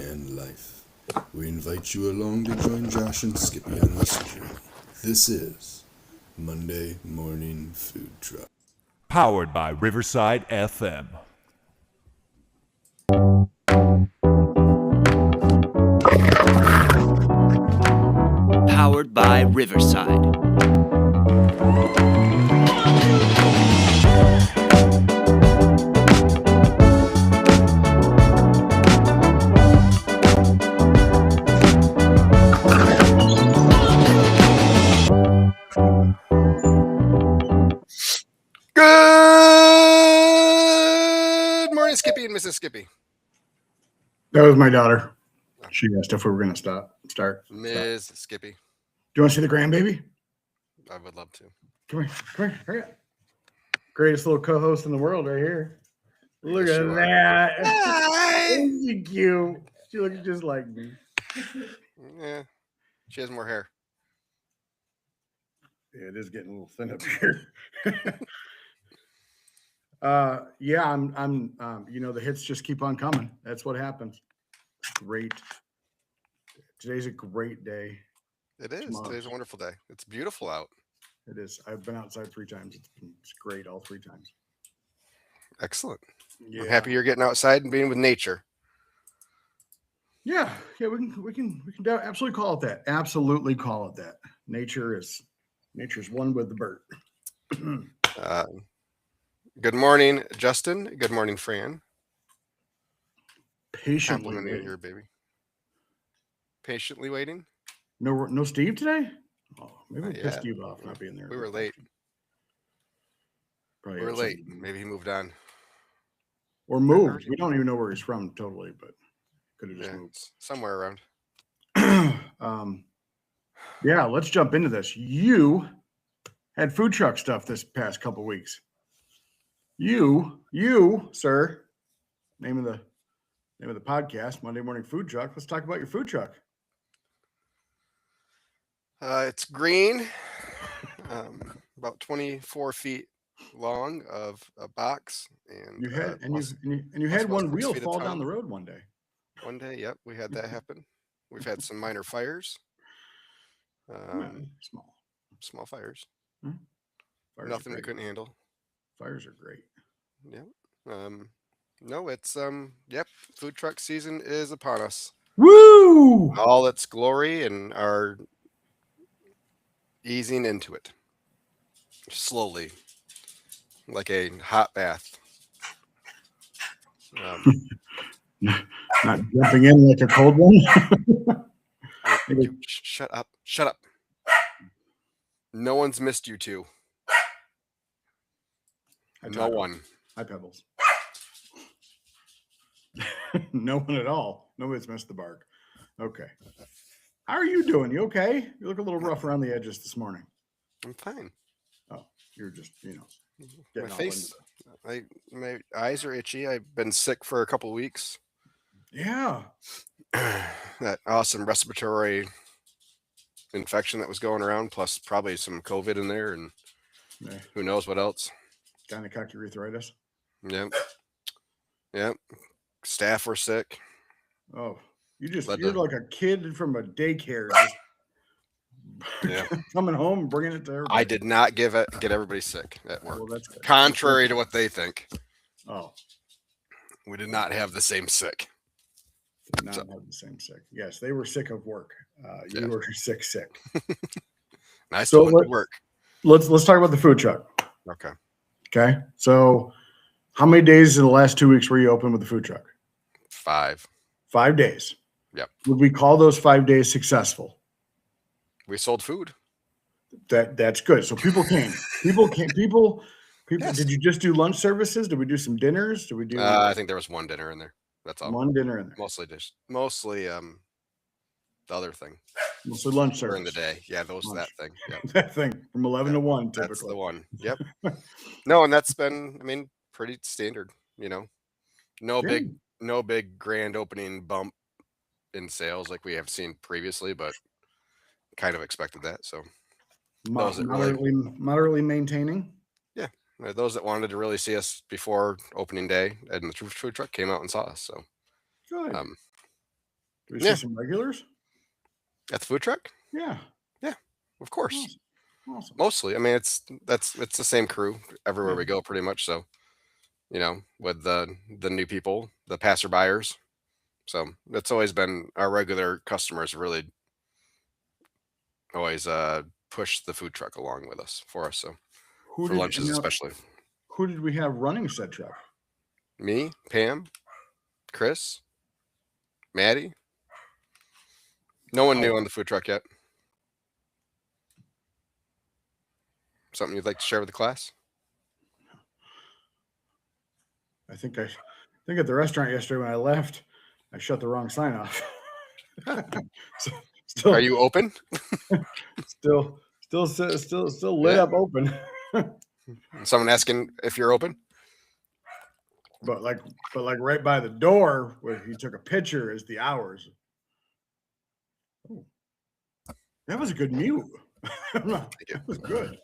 and life. We invite you along to join Josh and Skippy on this journey. This is Monday Morning Food Truck. Powered by Riverside FM. Powered by Riverside. Good morning, Skippy and Mrs. Skippy. That was my daughter. She asked if we were going to start. Ms. Skippy. Do you want to see the grandbaby? I would love to. Come here. Hurry up. Greatest little co-host in the world right here. Look Yes, at you are. that. Hi. Isn't she cute? She looks just like me. Yeah, she has more hair. Yeah, it is getting a little thin up here. Yeah, I'm the hits just keep on coming. That's what happens. Great. Today's a great day. It is. Tomorrow. Today's a wonderful day. It's beautiful out. It is. I've been outside 3 times. It's great all 3 times. Excellent. Yeah. I'm happy you're getting outside and being with nature. Yeah, we can absolutely call it that. Absolutely call it that. Nature's one with the bird. Good morning, Justin. Good morning, Fran. Patiently Complimenting waiting. your baby. Patiently waiting. No Steve today? Oh, maybe Not we pissed yet. Steve off not being there. We were late. Probably We were had late. something. Maybe he moved on. Or moved. We don't even know where he's from totally, but could have just Yeah, moved. somewhere around. Yeah, let's jump into this. You had food truck stuff this past couple weeks. You, sir, name of the podcast, Monday Morning Food Truck. Let's talk about your food truck. It's green, about 24 feet long of a box, and You had plus you had about one 6 wheel feet of fall down tongue. the road one day. One day, yep, we had that happen. We've had some minor fires, small fires, Fires nothing are we great. couldn't handle. Fires are great. Yep. No, it's yep. Food truck season is upon us. Woo! All its glory, and are easing into it slowly, like a hot bath. Not jumping in like a cold one. You shut up! Shut up! No one's missed you two. No one. Hi, Pebbles. No one at all. Nobody's missed the bark. Okay. How are you doing? You okay? You look a little rough around the edges this morning. I'm fine. Oh, you're just, My getting all face, into my eyes are itchy. I've been sick for a couple of weeks. Yeah. That awesome respiratory infection that was going around, plus probably some COVID in there, and Yeah. who knows what else. Gonococcus urethritis. Yep. Staff were sick. Oh, Led you're to- like a kid from a daycare. Yeah. Coming home and bringing it to everybody. I did not get everybody sick at work. Well, that's good. Contrary to what they think, Oh, we did not have the same sick. did not have the same sick. Yes, they were sick of work. You Yeah. were sick. I So still went to work. Let's talk about the food truck. Okay. Okay. So how many days in the last 2 weeks were you open with the food truck? 5. 5 days. Yep. Would we call those 5 days successful? We sold food. That's good. So people came. People. Yes. Did you just do lunch services? Did we do some dinners? Did we do I think there was one dinner in there. That's all. one dinner in there? Mostly the other thing Mostly lunch during service. the day. Yeah, that Lunch. thing. Yep. That thing from 11 to 1 typically. That's the one. Yep. No, and that's been, pretty standard. No Good. big grand opening bump in sales like we have seen previously, but kind of expected that. So those that Moderately maintaining. those that wanted to really see us before opening day and the food truck came out and saw us. So Good. Do we Yeah. see some regulars? At the food truck? Yeah. Of course. Awesome. Mostly. I mean, it's the same crew everywhere we Yeah. go, pretty much. So, with the new people, the passerbyers. So that's always been our regular customers. Really, always push the food truck along with us for us. So Who for did, lunches, now, especially who did we have running said truck? me, Pam, Chris, Maddie. No one new on the food truck yet. Something you'd like to share with the class? I think at the restaurant yesterday when I left, I shut the wrong sign off. So, still, Are you open? still lit Yeah. up open, Someone asking if you're open? but like right by the door where he took a picture is the hours. Oh, that was a good mute. That was good.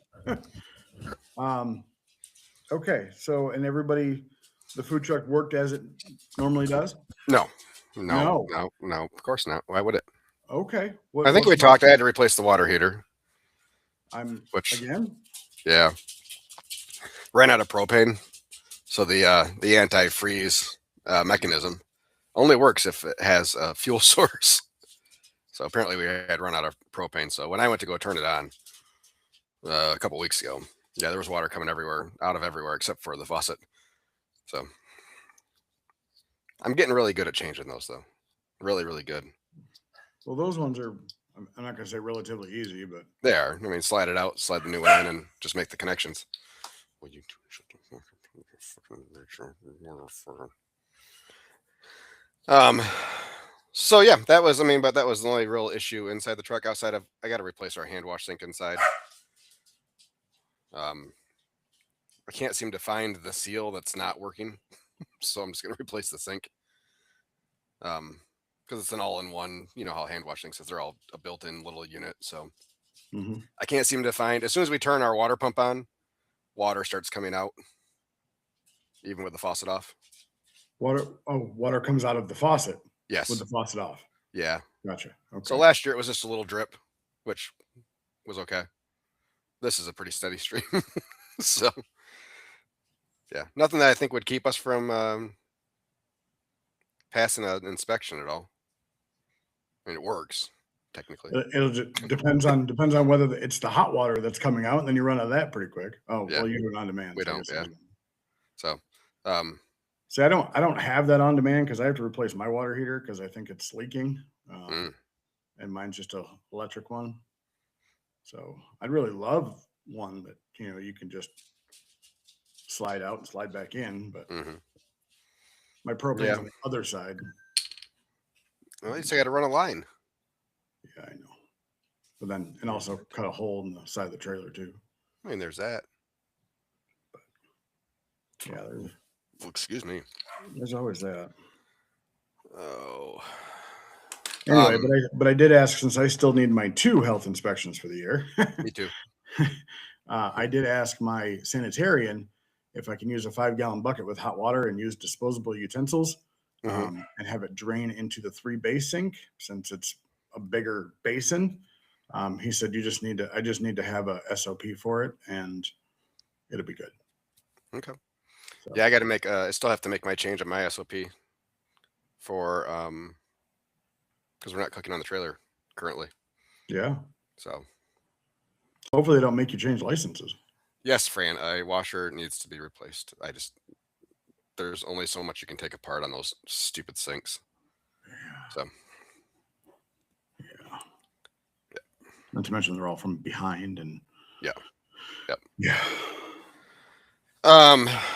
Okay, so and everybody, the food truck worked as it normally does. No. No. Of course not. Why would it? Okay, I think we talked. I had to replace the water heater. Which Again. Yeah, ran out of propane, so the antifreeze mechanism only works if it has a fuel source. So apparently we had run out of propane. So when I went to go turn it on a couple weeks ago, yeah, there was water coming out of everywhere except for the faucet. So I'm getting really good at changing those, though. Really, really good. Well, those ones are. I'm not going to say relatively easy, but They are. I mean, slide it out, slide the new one in, and just make the connections. Will you shut the fucking So yeah, that was. I mean, but that was the only real issue inside the truck. Outside of, I got to replace our hand wash sink inside. I can't seem to find the seal that's not working, so I'm just gonna replace the sink. Because it's an all-in-one. You know how hand wash sinks is; they're all a built-in little unit. So I can't seem to find. As soon as we turn our water pump on, water starts coming out, even with the faucet off. Water comes out of the faucet. Yes. With the faucet off. Yeah. Gotcha. Okay. So last year it was just a little drip, which was okay. This is a pretty steady stream. So yeah, nothing that I think would keep us from passing an inspection at all. I mean, it works technically. It'll just depends on whether it's the hot water that's coming out, and then you run out of that pretty quick. Oh, Yeah. well, you do it on demand. We so I don't, guess yeah. it's- So See, I don't have that on demand because I have to replace my water heater because I think it's leaking, and mine's just a electric one. So I'd really love one that you can just slide out and slide back in, but my propane's Yeah. on the other side. well, at least I got to run a line. Yeah, I know. But then and also cut a hole in the side of the trailer too. I mean, there's that. Yeah, Well, excuse me. there's always that. Oh. Anyway, but I did ask, since I still need my 2 health inspections for the year. Me too. I did ask my sanitarian if I can use a 5-gallon bucket with hot water and use disposable utensils and have it drain into the 3 base sink since it's a bigger basin. He said I just need to have a SOP for it and it'll be good. Okay. So, Yeah, I got to make. I still have to make my change on my SOP for because we're not cooking on the trailer currently. yeah. So Hopefully they don't make you change licenses. yes, Fran, a washer needs to be replaced. There's only so much you can take apart on those stupid sinks. So Not to mention they're all from behind and yeah. yeah. I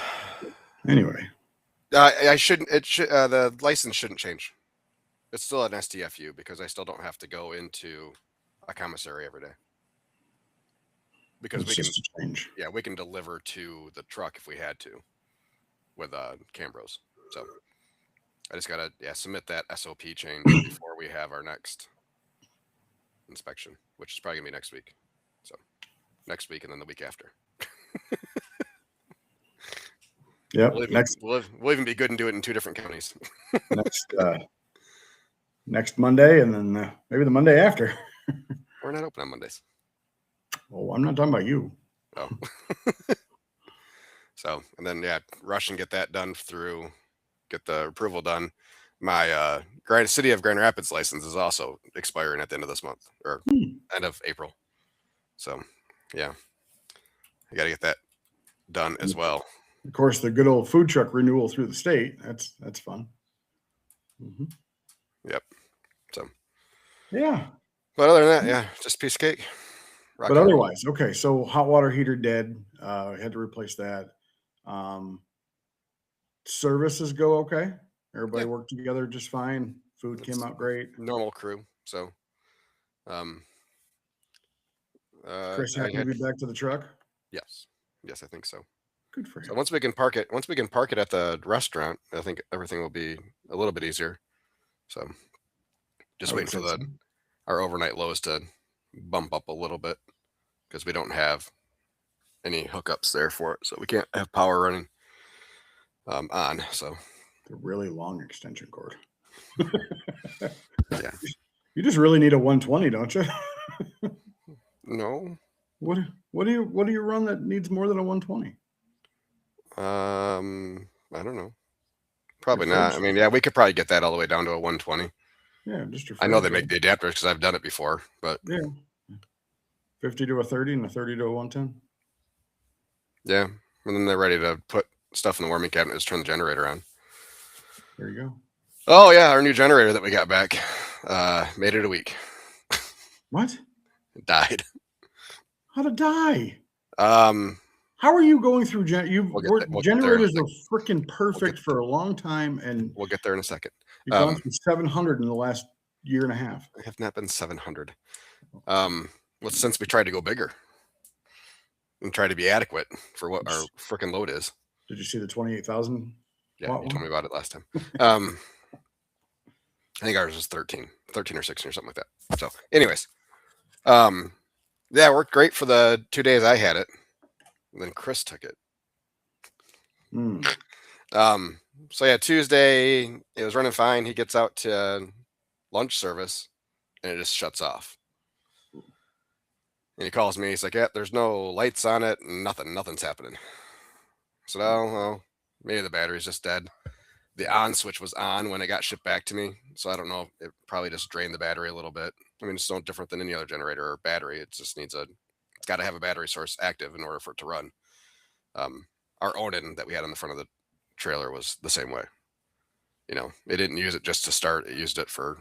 Anyway, shouldn't. It should. The license shouldn't change. It's still an STFU because I still don't have to go into a commissary every day. Because it's just a change. Yeah, we can deliver to the truck if we had to with Cambros. So I just gotta submit that SOP change before we have our next inspection, which is probably gonna be next week. So next week and then the week after. Yep. We'll even be good and do it in 2 different counties. next Monday, and then maybe the Monday after. We're not open on Mondays. Oh, I'm not talking about you. Oh. So, and then, yeah, rush and get that done get the approval done. My City of Grand Rapids license is also expiring at the end of this month, or end of April. So, yeah, I got to get that done as well. Of course, the good old food truck renewal through the state. That's fun. Yep. So, Yeah. but other than that, yeah, just a piece of cake. Rock But and roll. otherwise, okay. So hot water heater dead. Had to replace that. Services go okay. Everybody Yeah. worked together just fine. Food It's came out great. normal crew. So, Chris I happy to had, be back to the truck. yes, I think so. Good for So him. once we can park it at the restaurant, I think everything will be a little bit easier. So, just I would waiting for say so. our overnight lows to bump up a little bit because we don't have any hookups there for it, so we can't have power running on. So, The really long extension cord. yeah, You just really need a 120, don't you? no, What do you run that needs more than a 120? I don't know. Probably not. I fridge? mean, yeah, we could probably get that all the way down to a 120. Yeah, just your I know they fridge, make the adapters because I've done it before, but yeah. 50 to a 30 and a 30 to a 110. yeah, and then they're ready to put stuff in the warming cabinet. Just turn the generator on. There you go. Oh yeah, our new generator that we got back made it a week. What? It died. How to die? Um, How are you going through we'll get generators there. were freaking perfect for a long time, and We'll get there in a second. you've gone through 700 in the last year and a half. I have not been 700. Well, since we tried to go bigger and try to be adequate for what our freaking load is. Did you see the 28,000? Yeah, watt you told one? me about it last time. I think ours was 13 or 16 or something like that. So, anyways, yeah, it worked great for the 2 days I had it. And then Chris took it. Mm. So yeah, Tuesday it was running fine. He gets out to lunch service, and it just shuts off. And he calls me. He's like, "Yeah, there's no lights on it. Nothing's happening." I said, "Oh, well, maybe the battery's just dead." The on switch was on when it got shipped back to me, so I don't know. It probably just drained the battery a little bit. I mean, it's no different than any other generator or battery. It just needs it's got to have a battery source active in order for it to run. Our Odin that we had on the front of the trailer was the same way. You know, it didn't use it just to start. It used it for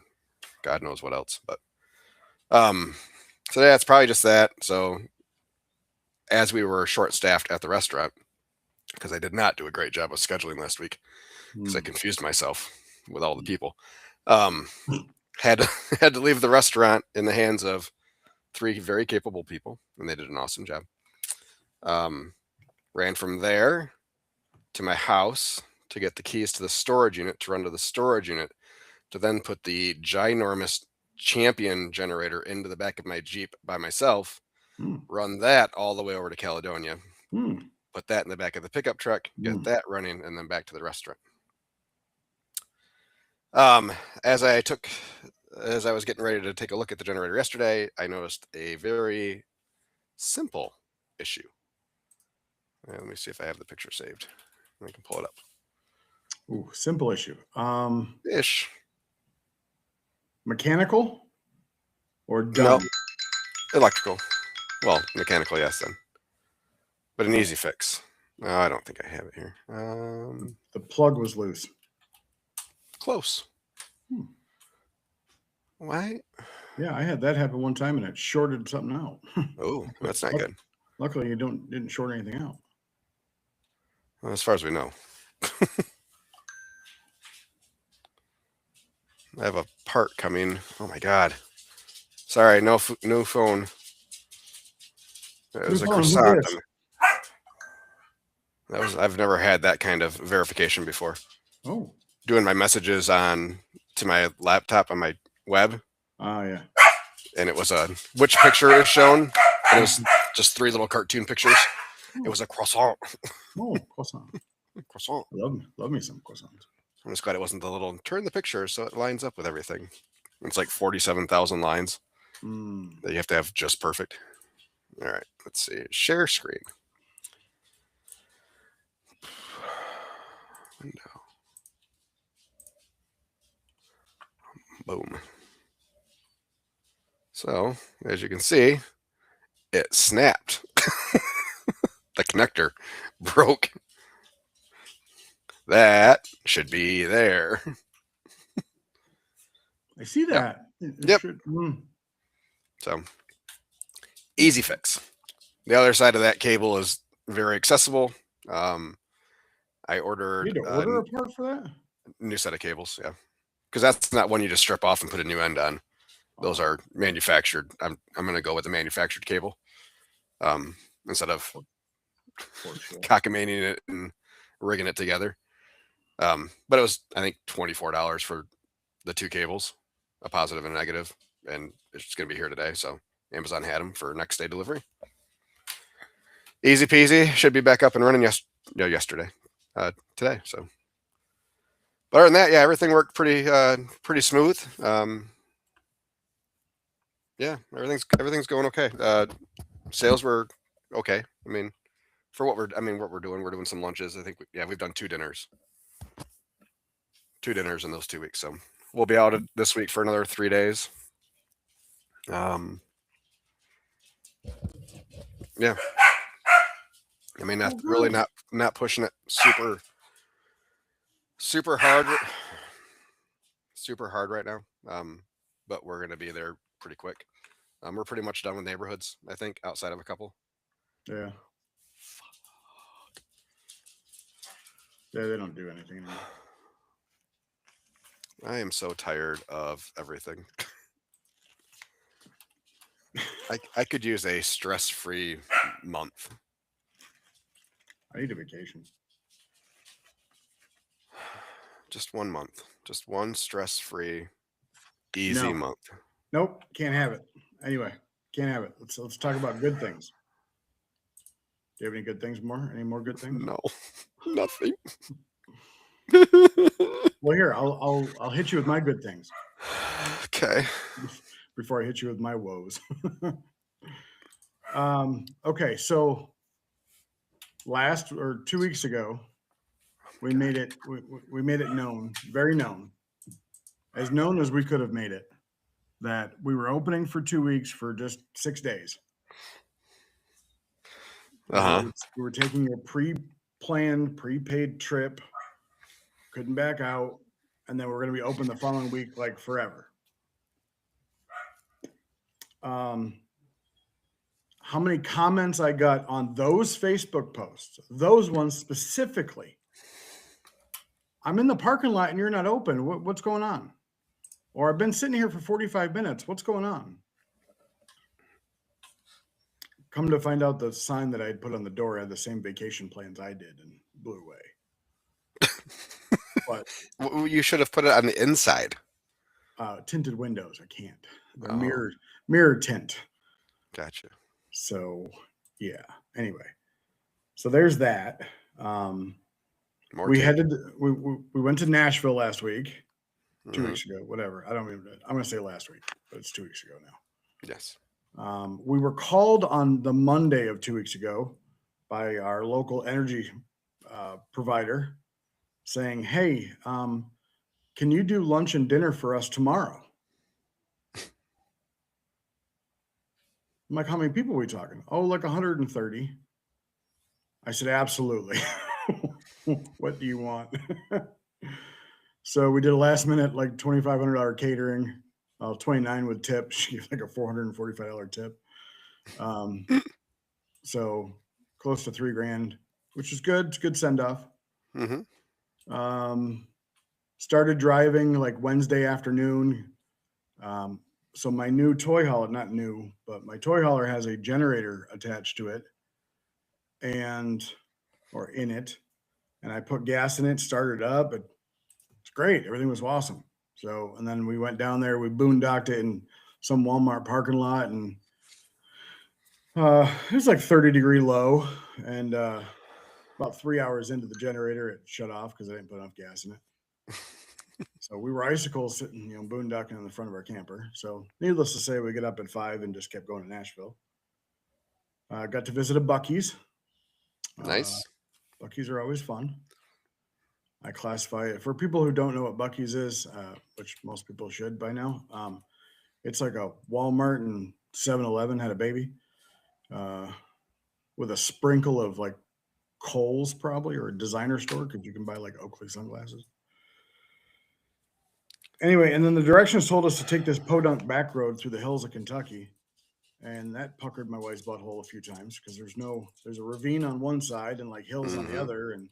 God knows what else. But so yeah, it's probably just that. So as we were short-staffed at the restaurant, because I did not do a great job of scheduling last week, because I confused myself with all the people, had to leave the restaurant in the hands of 3 very capable people, and they did an awesome job. Ran from there to my house to get the keys to the storage unit, to run to the storage unit, to then put the ginormous Champion generator into the back of my Jeep by myself, run that all the way over to Caledonia, put that in the back of the pickup truck, get that running, and then back to the restaurant. As I was getting ready to take a look at the generator yesterday, I noticed a very simple issue. Let me see if I have the picture saved. I can pull it up. Ooh, simple issue. Ish. Mechanical or No. done? Electrical. Well, mechanical, yes, then. But an easy fix. No, I don't think I have it here. The plug was loose. Close. Why? Yeah, I had that happen one time, and it shorted something out. Oh, that's not good. Luckily, you didn't short anything out. Well, as far as we know. I have a part coming. Oh my God. Sorry, no phone. It was a croissant. I've never had that kind of verification before. Oh. Doing my messages to my laptop on my web. Oh, yeah. And it was which picture is shown. And it was just 3 little cartoon pictures. It was a croissant. Oh, croissant. Croissant. Love me some croissants. I'm just glad it wasn't the little turn the picture so it lines up with everything. It's like 47,000 lines Mm. that you have to have just perfect. All right, let's see. Share screen. Window. Boom. So, as you can see, it snapped. The connector broke. That should be there. I see that. It Yep. should- So, easy fix. The other side of that cable is very accessible. I ordered You need to order a part for that? new set of cables, yeah, because that's not one you just strip off and put a new end on. Those are manufactured. I'm going to go with the manufactured cable instead of cockamaming it and rigging it together. But it was, I think, $24 for the two cables, a positive and a negative, and it's going to be here today. So Amazon had them for next day delivery. Easy peasy. Should be back up and running yesterday, today. So, but other than that, yeah, everything worked pretty smooth. Yeah, everything's going okay. Sales were okay. I mean, for what we're doing some lunches. I think we've done two dinners in those 2 weeks. So we'll be out this week for another 3 days. Yeah. I mean, that's really not pushing it super hard right now. But we're gonna be there pretty quick. We're pretty much done with neighborhoods, I think, outside of a couple. Yeah. Yeah, they don't do anything anymore. I am so tired of everything. I could use a stress-free month. I need a vacation. Just 1 month. Just one stress-free, easy month. Nope, can't have it. Anyway, can't have it. Let's talk about good things. Do you have any good things more? Any more good things? No, nothing. Well, here, I'll hit you with my good things Okay. before I hit you with my woes. Okay, so 2 weeks ago, we made it known, very known, as known as we could have made it, that we were opening for 2 weeks for just 6 days. Uh-huh. We were taking a pre-planned, prepaid trip, couldn't back out, and then we're going to be open the following week, like forever. How many comments I got on those Facebook posts, those ones specifically. I'm in the parking lot and you're not open. What's going on? Or I've been sitting here for 45 minutes. What's going on? Come to find out, the sign that I had put on the door had the same vacation plans I did and blew away. But you should have put it on the inside. Tinted windows, I can't. They're mirror tint. Gotcha. So yeah. Anyway, so there's that. We went to Nashville last week, 2 weeks ago, whatever. I'm going to say last week, but it's 2 weeks ago now. Yes. We were called on the Monday of 2 weeks ago by our local energy provider saying, hey, can you do lunch and dinner for us tomorrow? I'm like, how many people are we talking? Oh, like 130. I said, absolutely. What do you want? So we did a last minute, like $2,500 catering, 29 with tip. She gave like a $445 tip. So close to $3,000, which is good. It's a good send off. Started driving like Wednesday afternoon. So my new toy hauler, not new, but my toy hauler has a generator attached to it or in it. And I put gas in it, started up. It's great. Everything was awesome. So, and then we went down there, we boondocked it in some Walmart parking lot, and it was like 30-degree low. And about 3 hours into the generator, it shut off because I didn't put enough gas in it. So we were icicles sitting, boondocking in the front of our camper. So needless to say, we get up at 5 and just kept going to Nashville. Got to visit a Buc-ee's. Nice. Buc-ee's are always fun. I classify it for people who don't know what Buc-ee's is, which most people should by now. It's like a Walmart and 7-Eleven had a baby, with a sprinkle of like Kohl's probably, or a designer store, because you can buy like Oakley sunglasses. Anyway, and then the directions told us to take this podunk back road through the hills of Kentucky. And that puckered my wife's butthole a few times because there's a ravine on one side and like hills on the other, and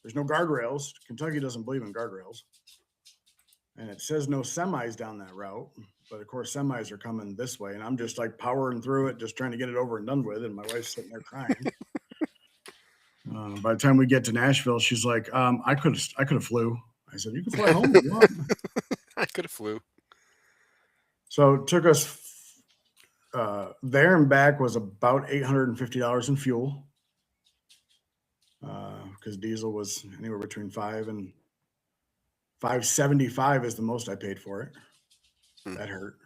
there's no guardrails. Kentucky doesn't believe in guardrails. And it says no semis down that route, but of course semis are coming this way, and I'm just like powering through it, just trying to get it over and done with. And my wife's sitting there crying. By the time we get to Nashville, she's like, I could have flew. I said, you can fly home if you want. I could have flew. So it took us there and back was about $850 in fuel, because diesel was anywhere between $5 and $5.75 is the most I paid for it. That hurt.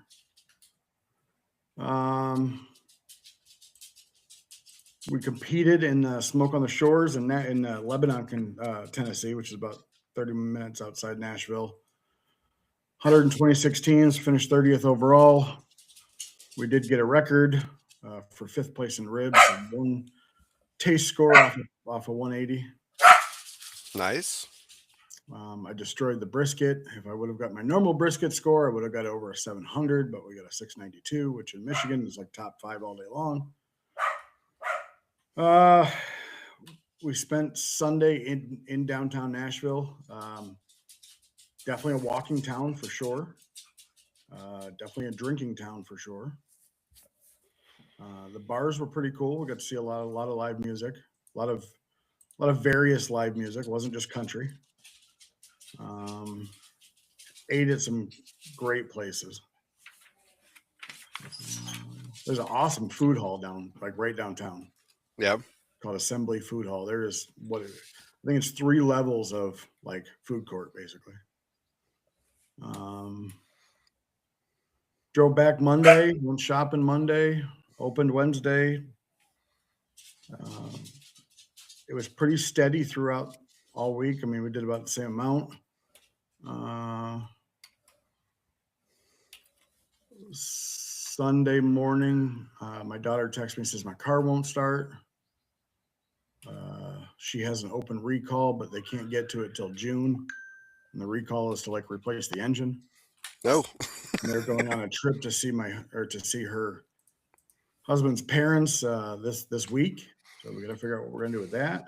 We competed in Smoke on the Shores in Lebanon, Tennessee, which is about 30 minutes outside Nashville. 126 teams, finished 30th overall. We did get a record for 5th place in ribs and one taste score off of 180. Nice. I destroyed the brisket. If I would have got my normal brisket score, I would have got over a 700, but we got a 692, which in Michigan is like top 5 all day long. We spent Sunday in downtown Nashville. Definitely a walking town for sure. Definitely a drinking town for sure. The bars were pretty cool. We got to see a lot of live music, a lot of various live music. It wasn't just country. Ate at some great places. There's an awesome food hall right downtown. Yeah. Called Assembly Food Hall. There is I think it's 3 levels of like food court basically. Drove back Monday, went shopping Monday, opened Wednesday. It was pretty steady throughout all week. I mean, we did about the same amount. Sunday morning, my daughter texts me and says my car won't start. She has an open recall, but they can't get to it till June. And the recall is to like replace the engine. No. And they're going on a trip to see her husband's parents this week. So we got to figure out what we're gonna do with that.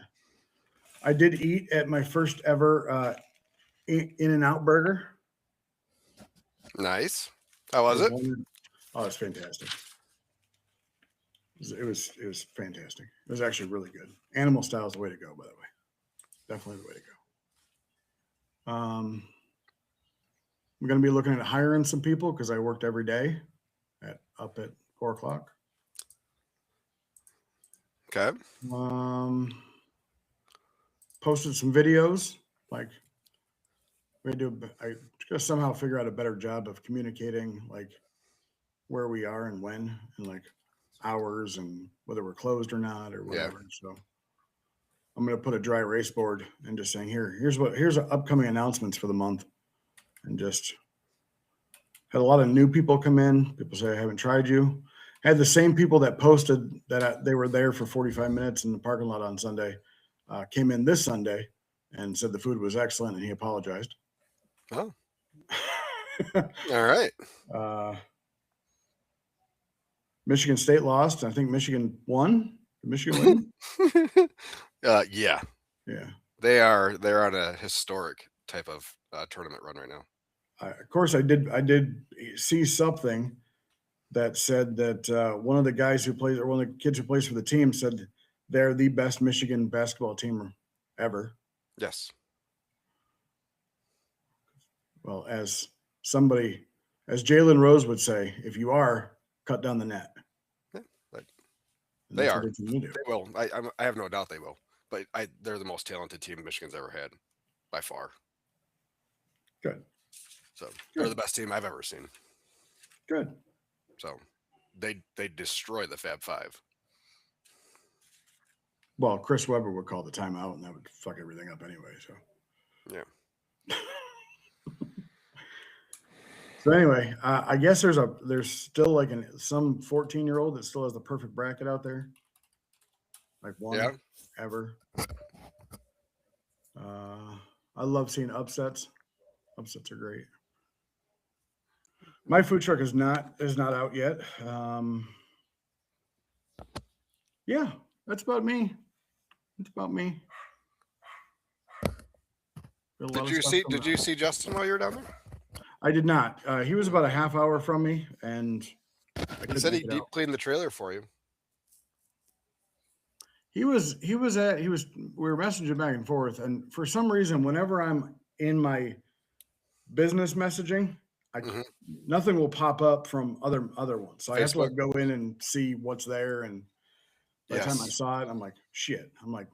I did eat at my first ever In-N-Out burger. Nice. How was it? Oh, it's fantastic. It was fantastic. It was actually really good. Animal style is the way to go, by the way. Definitely the way to go. We're going to be looking at hiring some people because I worked every day up at 4 o'clock. Okay. Posted some videos. Like I gotta somehow figure out a better job of communicating like where we are and when, and like hours and whether we're closed or not or whatever. Yeah. So I'm going to put a dry erase board and just saying here's upcoming announcements for the month, and just had a lot of new people come in. People say, I haven't tried you. Had the same people that posted that they were there for 45 minutes in the parking lot on Sunday, came in this Sunday and said the food was excellent and he apologized. Oh, all right. Michigan State lost. I think Michigan won. Did Michigan win? Yeah. Yeah. They're on a historic type of tournament run right now. Of course, I did see something that said that one of the guys who plays, or one of the kids who plays for the team, said they're the best Michigan basketball team ever. Yes. Well, as Jalen Rose would say, if you are, cut down the net. Yeah, they are. They will. I have no doubt they will. But they're the most talented team Michigan's ever had, by far. Good. So they're the best team I've ever seen. Good. So they destroy the Fab Five. Well, Chris Webber would call the timeout, and that would fuck everything up anyway. So. Yeah. So anyway, I guess there's still like some 14-year-old that still has the perfect bracket out there, like one ever. I love seeing upsets. Upsets are great. My food truck is not out yet. Yeah, that's about me. It's about me. Did you see Justin while you were down there? I did not. He was about a half hour from me, and he said he deep cleaned the trailer for you. We were messaging back and forth, and for some reason, whenever I'm in my business messaging, nothing will pop up from other ones. So I have to like go in and see what's there. And by the time I saw it, I'm like, shit. I'm like,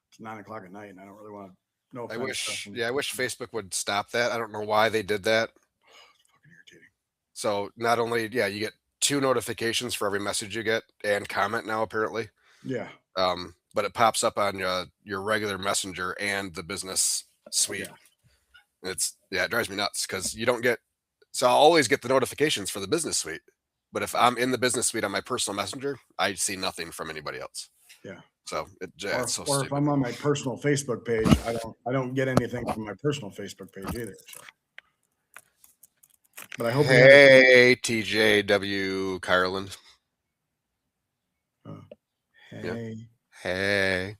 it's 9:00 at night, and I don't really want to know. I wish Facebook would stop that. I don't know why they did that. It's fucking irritating. So not only, you get 2 notifications for every message you get and comment now, apparently. Yeah. But it pops up on your regular messenger and the business suite. Yeah. It drives me nuts because you don't get. So I'll always get the notifications for the business suite, but if I'm in the business suite on my personal messenger, I see nothing from anybody else. Yeah. So it's so or stupid. if I'm on my personal Facebook page, I don't get anything from my personal Facebook page either. So. But I hope. Hey, TJW Carlin. Hey. Hey.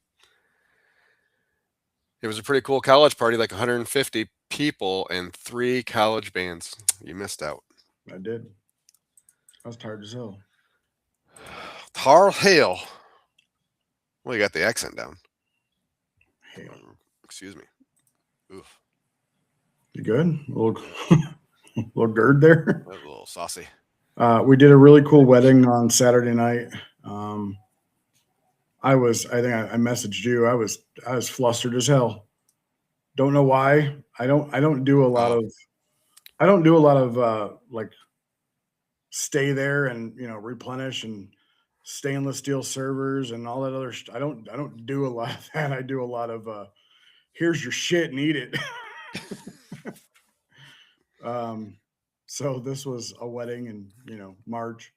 It was a pretty cool college party, like 150 people and 3 college bands. You missed out. I did. I was tired as hell. Tar Heel. Well, you got the accent down. Hale. Excuse me. Oof. You good? A little GERD there. A little saucy. We did a really cool wedding on Saturday night. I think I messaged you. I was flustered as hell. Don't know why. I don't do a lot of like stay there and replenish and stainless steel servers and all that other I don't do a lot of that. I do a lot of here's your shit and eat it. So this was a wedding in March.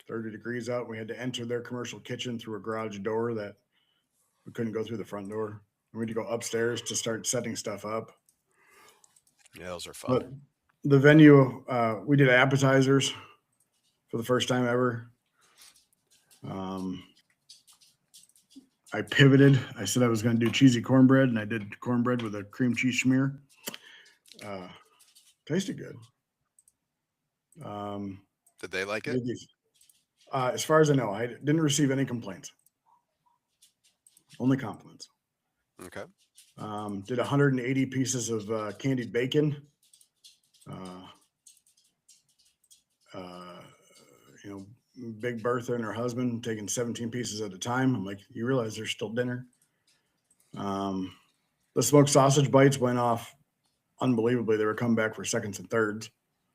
30 degrees out. We had to enter their commercial kitchen through a garage door that we couldn't go through the front door. We had to go upstairs to start setting stuff up. Yeah, those are fun. But the venue, we did appetizers for the first time ever. I pivoted. I said I was going to do cheesy cornbread, and I did cornbread with a cream cheese schmear. Tasted good. Did they like it? As far as I know, I didn't receive any complaints. Only compliments. Okay. Did 180 pieces of candied bacon. Big Bertha and her husband taking 17 pieces at a time. I'm like, you realize there's still dinner. The smoked sausage bites went off unbelievably. They were coming back for seconds and thirds.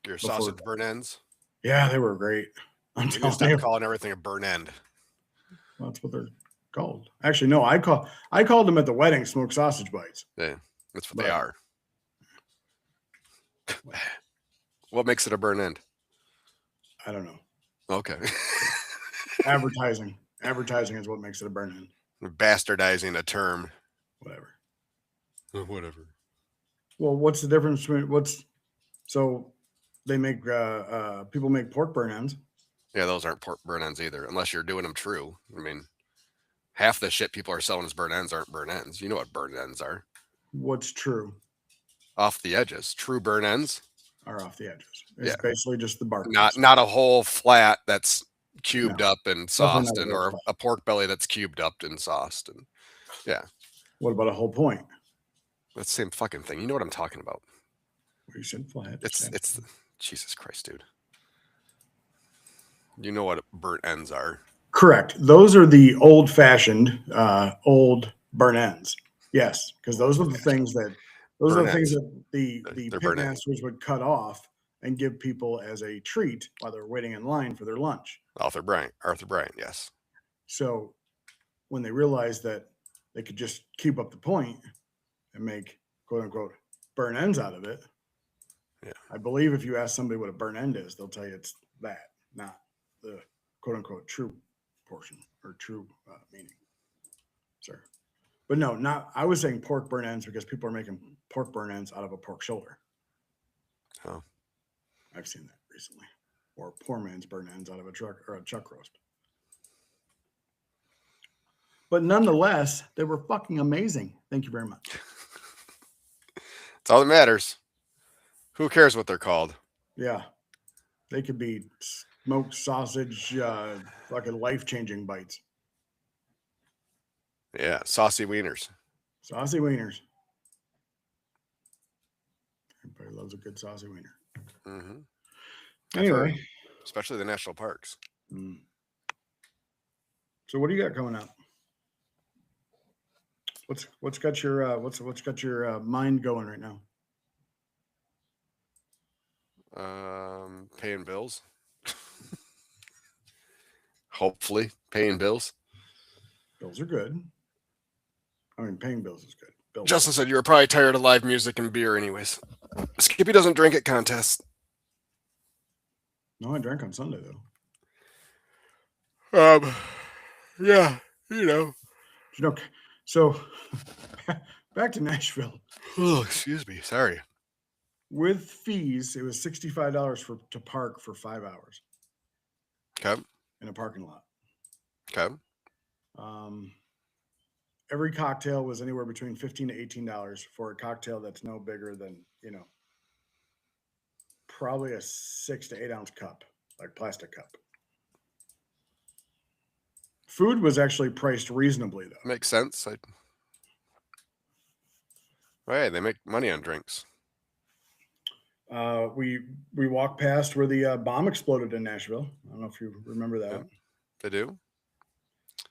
Your sausage burn ends? Yeah, they were great. I'm stop calling everything a burn end. Well, that's what they're called. Actually, no, I called them at the wedding smoked sausage bites. Yeah, that's what they are. What makes it a burn end? I don't know. Okay. Advertising is what makes it a burn end. Bastardizing a term. Whatever. Well, what's the difference between so they make people make pork burn ends? Yeah, those aren't pork burn ends either, unless you're doing them true. I mean, half the shit people are selling as burn ends aren't burn ends. You know what burn ends are? What's true? Off the edges. True burn ends are off the edges. It's basically just the bark. Not a whole flat that's cubed up and sauced, or a pork belly that's cubed up and sauced, and What about a whole point? That's the same fucking thing. You know what I'm talking about. You said flat. It's Jesus Christ, dude. You know what burnt ends are. Correct. Those are the old-fashioned, old burn ends. Yes, because those are the things that Those are the Burn things ends. that the They're burn ends. pitmasters would cut off and give people as a treat while they're waiting in line for their lunch. Arthur Bryant, yes. So when they realized that they could just keep up the point and make quote unquote burn ends out of it, Yeah. I believe if you ask somebody what a burn end is, they'll tell you it's that, not the quote unquote true portion or true meaning, sir. But no, not. I was saying pork burn ends because people are making pork burn ends out of a pork shoulder. Oh. I've seen that recently, or poor man's burn ends out of a truck or a chuck roast. But nonetheless, they were fucking amazing. Thank you very much. That's all that matters. Who cares what they're called? Yeah, they could be smoked sausage, fucking life-changing bites. Yeah, saucy wieners. Saucy wieners. Everybody loves a good saucy wiener. Mm-hmm. Anyway, Especially the national parks. So what do you got coming up? What's got your mind going right now? Paying bills. Hopefully, paying bills. Bills are good. I mean, paying bills is good. Bills Justin said you were probably tired of live music and beer, anyways. Skippy doesn't drink at contests. No, I drank on Sunday though. Yeah, you know. So back to Nashville. Oh, excuse me. Sorry. With fees, it was $65 to park for 5 hours. Okay. In a parking lot. Okay. Every cocktail was anywhere between $15 to $18 for a cocktail that's no bigger than, probably a 6 to 8 ounce cup, like plastic cup. Food was actually priced reasonably, though. Makes sense. Right, they make money on drinks. We walked past where the bomb exploded in Nashville. I don't know if you remember that. Yeah, they do.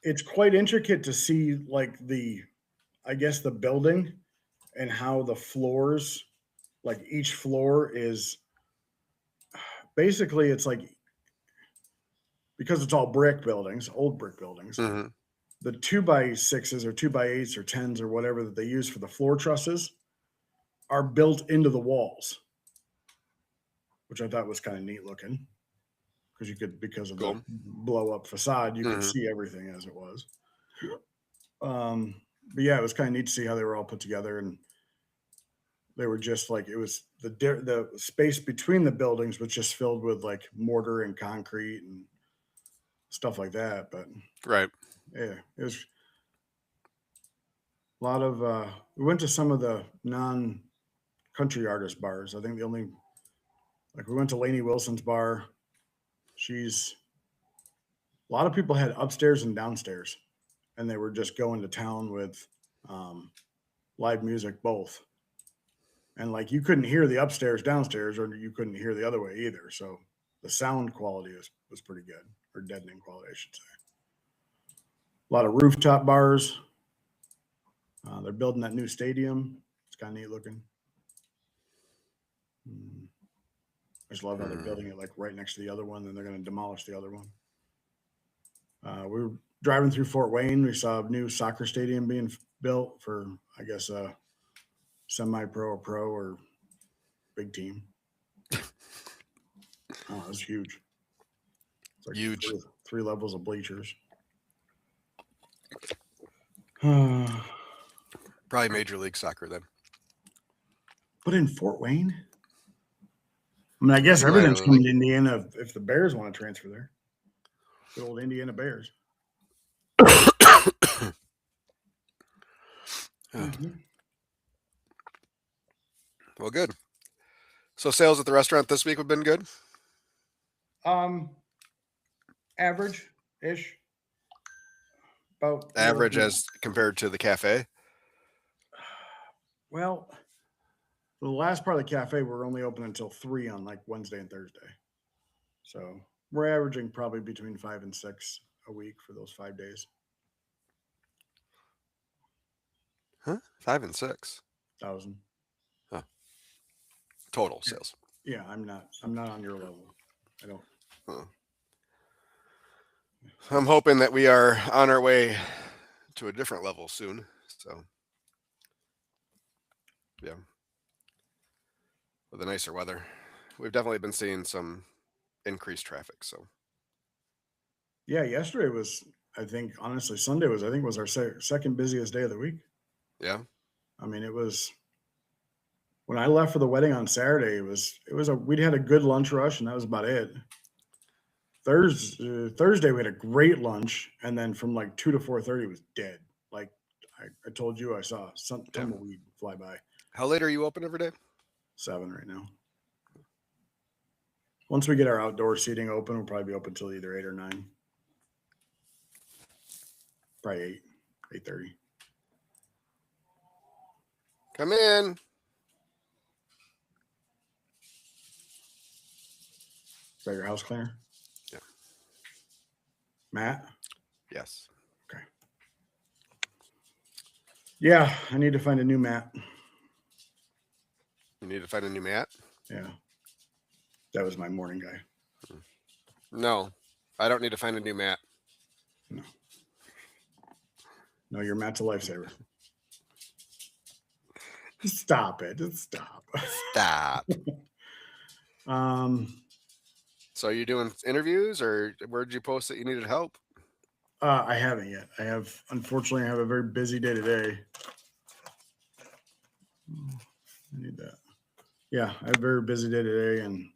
It's quite intricate to see, like the building and how the floors, like each floor is basically, it's like, because it's all brick buildings, old brick buildings. Mm-hmm. The 2x6s or 2x8s or 10s or whatever that they use for the floor trusses are built into the walls, which I thought was kind of neat looking, because of the blow up facade, you could see everything as it was. But yeah, it was kind of neat to see how they were all put together, and they were just like, it was the space between the buildings was just filled with like mortar and concrete and stuff like that. But right. Yeah, it was a lot of, we went to some of the non-country artist bars. I think we went to Lainey Wilson's bar. A lot of people had upstairs and downstairs, and they were just going to town with live music both. And like, you couldn't hear the upstairs, downstairs, or you couldn't hear the other way either. So the sound quality was pretty good, or deadening quality, I should say. A lot of rooftop bars. They're building that new stadium. It's kind of neat looking. I just love how they're building it like right next to the other one, then they're going to demolish the other one. We were driving through Fort Wayne. We saw a new soccer stadium being built for, I guess, a semi-pro or pro or big team. Oh, it was huge. It's like Huge. Three levels of bleachers. Probably Major League Soccer then. But in Fort Wayne? I mean, I guess everything's coming to Indiana if the Bears want to transfer there. The old Indiana Bears. Well, good. So sales at the restaurant this week have been good? Average-ish. About average as compared to the cafe? Well, the last part of the cafe, we're only open until 3 on like Wednesday and Thursday. So we're averaging probably between 5 and 6 a week for those 5 days. Huh? 5 and 6 thousand. total sales. Yeah, I'm not on your level. I don't. I'm hoping that we are on our way to a different level soon. So, yeah, with the nicer weather, we've definitely been seeing some increased traffic. So, Yeah, yesterday was, I think, honestly, Sunday was, I think, was our second busiest day of the week. yeah, I mean, it was when I left for the wedding on Saturday. We'd had a good lunch rush, and that was about it. Thursday we had a great lunch, and then from like 2 to 4:30 it was dead. Like I told you, I saw some tumbleweed fly by. how late are you open every day? 7 right now. Once we get our outdoor seating open, we'll probably be open till either 8 or 9. Probably 8:30. Come in. Is that your house cleaner? Yeah. Matt? Yes. Okay. Yeah, I need to find a new mat. You need to find a new mat? Yeah. That was my morning guy. No, I don't need to find a new mat. No, your mat's a lifesaver. Stop it. Just stop. Stop. Um, So are you doing interviews, or where'd you post that you needed help? I haven't yet. Unfortunately, I have a very busy day today. I need that. Yeah, I have a very busy day today, and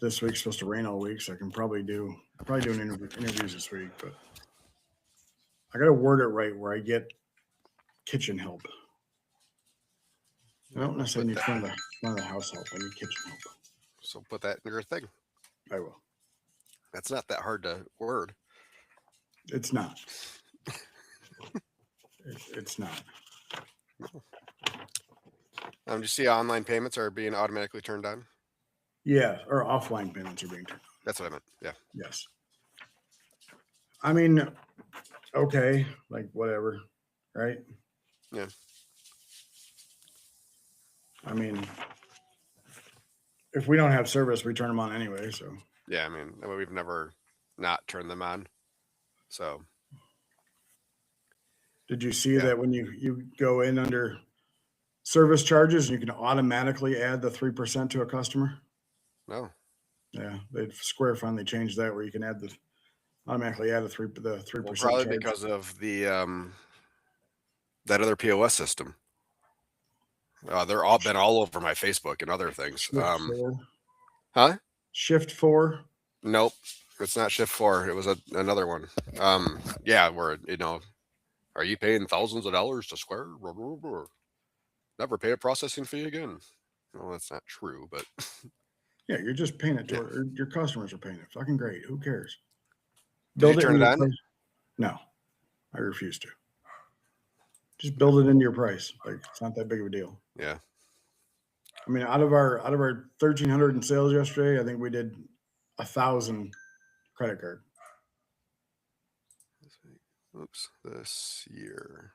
this week's supposed to rain all week, so I can probably do interviews this week, but I got to word it right where I get kitchen help. I don't necessarily need front of the house help. I need kitchen help. So put that in your thing. I will. That's not that hard to word. It's not. It's not. Do you see online payments are being automatically turned on? Yeah, or offline payments are being turned on. That's what I meant. Yeah. Yes. I mean, okay, like whatever, right? Yeah. I mean, if we don't have service, we turn them on anyway. So Yeah. I mean, we've never not turned them on. So did you see that when you go in under service charges, you can automatically add the 3% to a customer? no. Yeah, Square finally changed that where you can automatically add the 3%. Well, probably charge. because of the that other POS system. They're all been all over my Facebook and other things. Huh? Shift 4. Nope, it's not Shift 4. It was another one. Yeah, where are you paying thousands of dollars to Square? Never pay a processing fee again. Well, that's not true, but Yeah, you're just paying it to or your customers are paying it. Fucking great. Who cares? Did you turn into it your on? price. No, I refuse to. Just build it into your price. Like it's not that big of a deal. Yeah. I mean, out of our 1,300 in sales yesterday, I think we did 1,000 credit card. Oops, this year.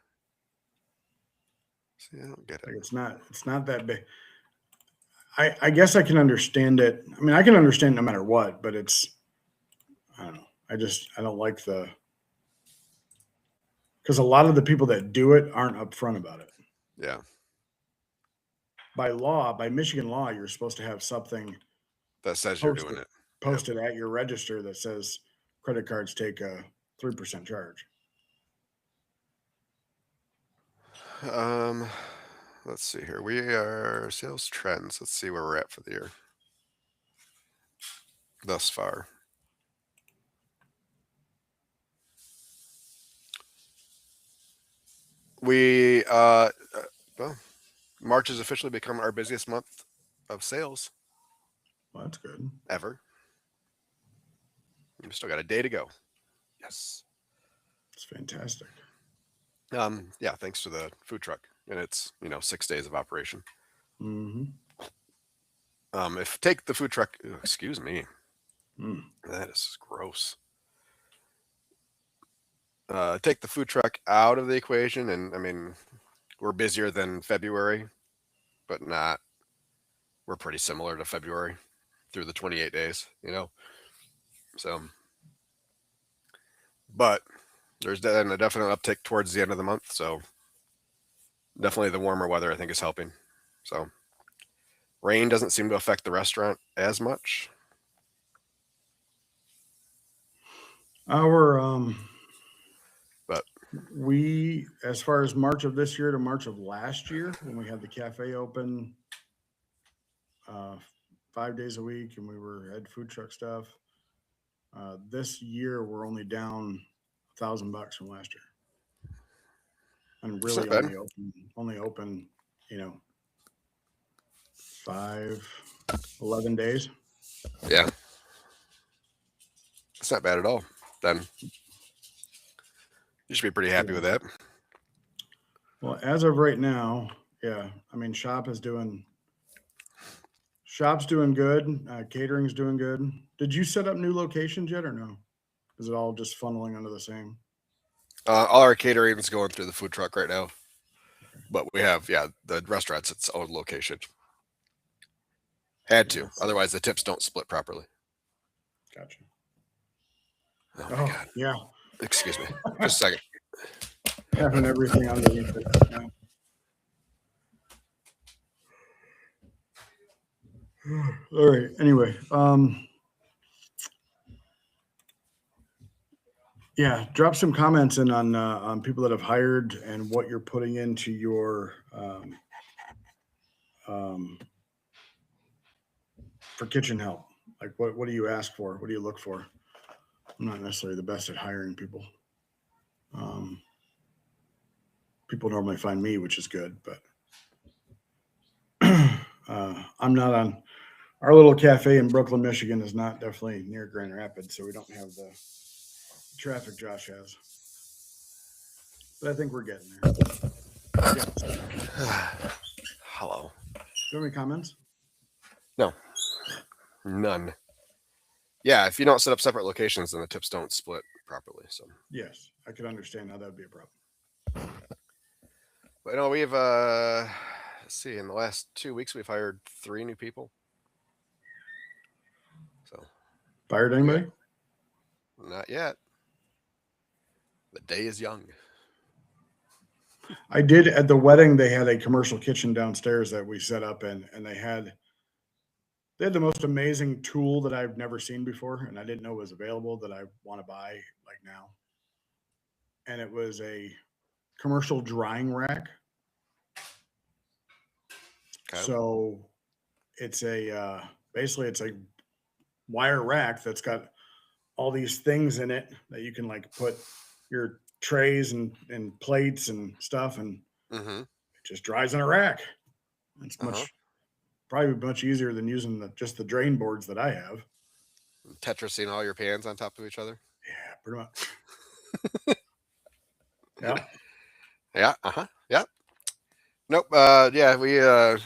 See, I don't get it. Like it's not that big. I guess I can understand it. I mean, I can understand no matter what, but I don't know. I don't like because a lot of the people that do it aren't upfront about it. Yeah. By Michigan law, you're supposed to have something That says you're doing it. posted at your register that says credit cards take a 3% charge. Let's see here. We are sales trends. Let's see where we're at for the year thus far. We well, March has officially become our busiest month of sales Well, that's good. ever. We've still got a day to go. Yes. It's fantastic. Yeah, thanks to the food truck and it's 6 days of operation. Mm-hmm. If take the food truck, excuse me, Mm. that is gross. Take the food truck out of the equation, and I mean, we're busier than February, but not we're pretty similar to February through the 28 days, So, but there's then a definite uptick towards the end of the month. So definitely the warmer weather, I think, is helping. So rain doesn't seem to affect the restaurant as much. But We, as far as March of this year to March of last year, when we had the cafe open 5 days a week and had food truck stuff, this year we're only down $1,000 from last year. And It's really not bad. only open, 11 days. Yeah, it's not bad at all. Then you should be pretty happy with that. Well, as of right now, yeah, I mean, shop's doing good. Catering's doing good. Did you set up new locations yet or no? Is it all just funneling under the same? All our catering is going through the food truck right now, but we have the restaurant's its own location. Had to, otherwise the tips don't split properly. Gotcha. Oh my God! Yeah, Excuse me, just a second. having everything underneath it. Yeah. All right. Anyway, yeah, drop some comments in on people that have hired and what you're putting into your for kitchen help. Like what do you ask for? What do you look for? I'm not necessarily the best at hiring people. People normally find me, which is good, but I'm not on. Our little cafe in Brooklyn, Michigan is not definitely near Grand Rapids, so we don't have the traffic Josh has. But I think we're getting there. Yeah. Hello. Do you have any comments? No. None. Yeah, if you don't set up separate locations, then the tips don't split properly. So Yes, I could understand how that would be a problem. but we've let's see, in the last 2 weeks we've hired 3 new people. So Fired anybody? not yet. The day is young. I did at the wedding. They had a commercial kitchen downstairs that we set up in, and they had the most amazing tool that I've never seen before, and I didn't know was available that I want to buy like now. And it was a commercial drying rack. Okay. So it's basically it's a wire rack that's got all these things in it that you can like put your trays and plates and stuff, and Mm-hmm. it just dries in a rack. It's probably much easier than using just the drain boards that I have. Tetrising all your pans on top of each other. Yeah, pretty much. Yeah. Yeah. Yeah. Nope. Yeah, we were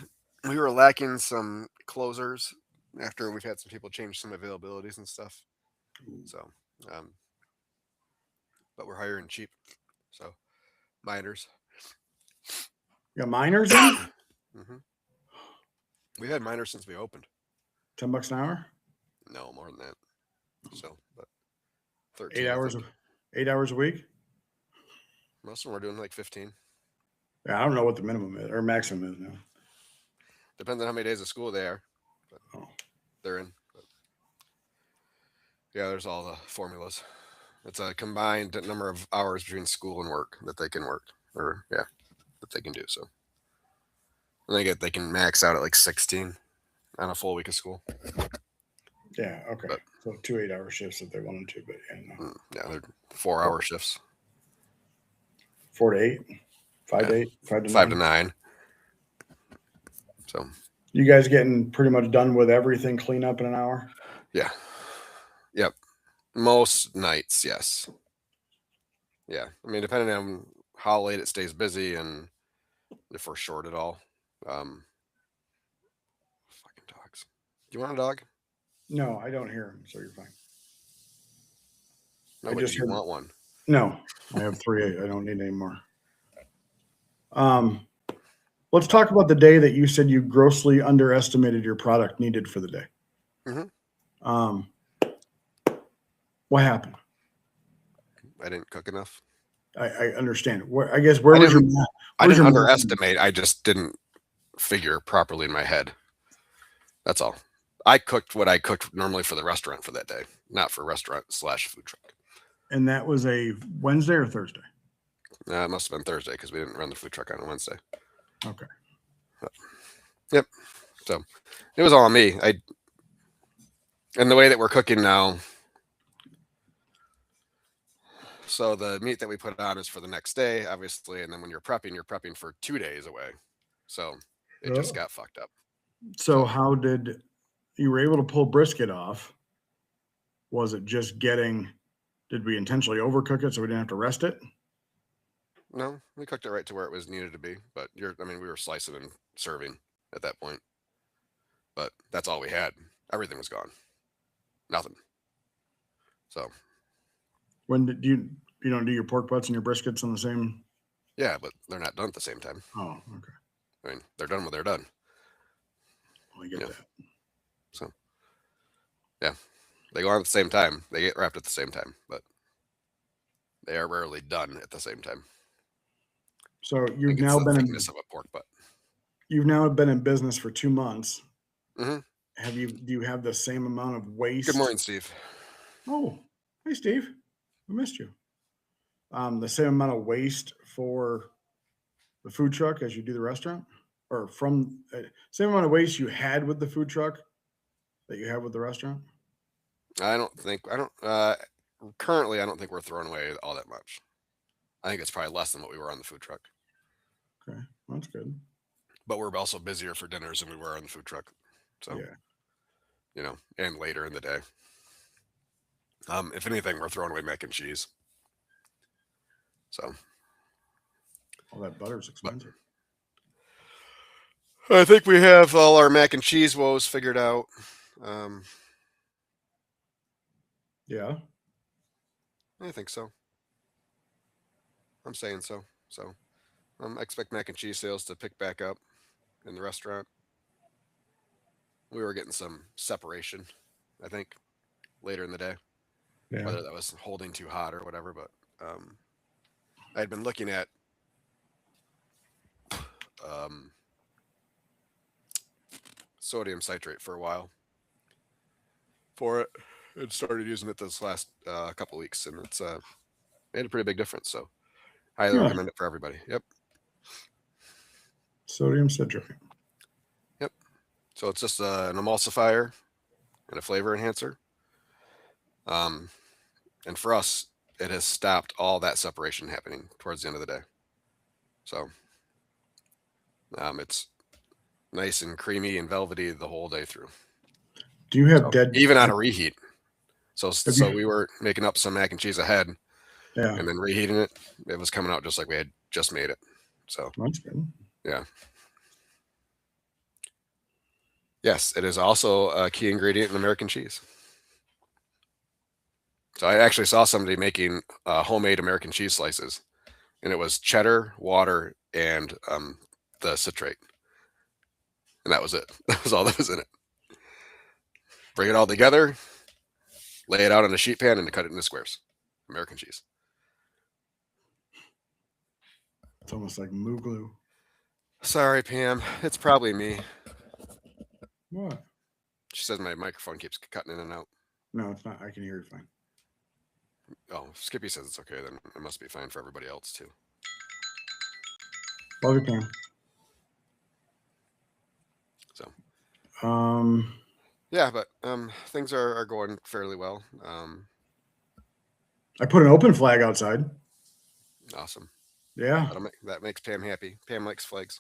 lacking some closers after we've had some people change some availabilities and stuff. So, but we're hiring cheap. So, miners. You got miners in? Mm-hmm. We've had miners since we opened. $10 an hour? No, more than that. So, but 13. 8 hours. 8 hours a week? Most of them are doing like 15. Yeah, I don't know what the minimum is or maximum is now. Depends on how many days of school they are. But they're in. But yeah, there's all the formulas. It's a combined number of hours between school and work that they can work, or that they can do. So, and they can max out at like 16 on a full week of school. Yeah. Okay. But, so 2 8-hour shifts if they wanted to, but yeah, no. Yeah, they're 4-hour shifts. 4 to 8, 5 to 8, 5 to 9. 5 to 9. So you guys getting pretty much done with everything clean up in an hour? Yeah. Yep. Most nights, yes. Yeah. I mean, depending on how late it stays busy and if we're short at all. Fucking dogs. Do you want a dog? No, I don't hear them, so you're fine. No, but do you want one? No, I have 3. I don't need any more. let's talk about the day that you said you grossly underestimated your product needed for the day. Mhm. Um, what happened? I didn't cook enough. I understand. Where I guess where I was your didn't. math? I Where's didn't your math? underestimate. I just didn't figure properly in my head. That's all. I cooked what I cooked normally for the restaurant for that day, not for restaurant/food truck. And that was a Wednesday or Thursday? It must have been Thursday because we didn't run the food truck on a Wednesday. Okay. Yep. So it was all on me. And the way that we're cooking now. So the meat that we put on is for the next day, obviously, and then when you're prepping for 2 days away. So it just got fucked up. So how did you were able to pull brisket off? Was it just did we intentionally overcook it so we didn't have to rest it? No, we cooked it right to where it was needed to be. But we were slicing and serving at that point. But that's all we had. Everything was gone. Nothing. So When did you don't do your pork butts and your briskets on the same? yeah, but they're not done at the same time. Oh, okay. I mean, they're done when they're done. I get Yeah. that. So yeah, they go on at the same time. They get wrapped at the same time, but they are rarely done at the same time. So I think it's the thickness of a pork butt. you've now been in business for 2 months. Mhm. Do you have the same amount of waste? Good morning, Steve. Oh, hey Steve. I missed you. The same amount of waste for the food truck as you do the restaurant? Or from same amount of waste you had with the food truck that you have with the restaurant? Currently, I don't think we're throwing away all that much. I think it's probably less than what we were on the food truck, Okay, that's good. but we're also busier for dinners than we were on the food truck. So, Yeah. And later in the day. If anything, we're throwing away mac and cheese. So All that butter's expensive. I think we have all our mac and cheese woes figured out. Yeah. I think so. I'm saying so. So I expect mac and cheese sales to pick back up in the restaurant. We were getting some separation, I think, later in the day. Yeah. Whether that was holding too hot or whatever, but I had been looking at sodium citrate for a while for it and started using it this last couple weeks, and it's made a pretty big difference. So highly Yeah. recommend it for everybody. Yep. Sodium citrate. Yep. So it's just an emulsifier and a flavor enhancer. And for us, it has stopped all that separation happening towards the end of the day. So it's nice and creamy and velvety the whole day through. Do you have even on a reheat? So you- we were making up some mac and cheese ahead, Yeah. and then reheating it. It was coming out just like we had just made it. So That's good. yeah. Yes, it is also a key ingredient in American cheese. So I actually saw somebody making homemade American cheese slices, and it was cheddar, water, and the citrate, and that was it. That was all that was in it. Bring it all together, lay it out on a sheet pan, and cut it into squares. American cheese. It's almost like moo glue. Sorry, Pam. It's probably me. What? She says my microphone keeps cutting in and out. No, it's not. I can hear you fine. Oh, Skippy says it's okay. Then it must be fine for everybody else too. Love you, Pam. So yeah, but things are going fairly well. I put an open flag outside. Awesome. Yeah. That makes Pam happy. Pam likes flags.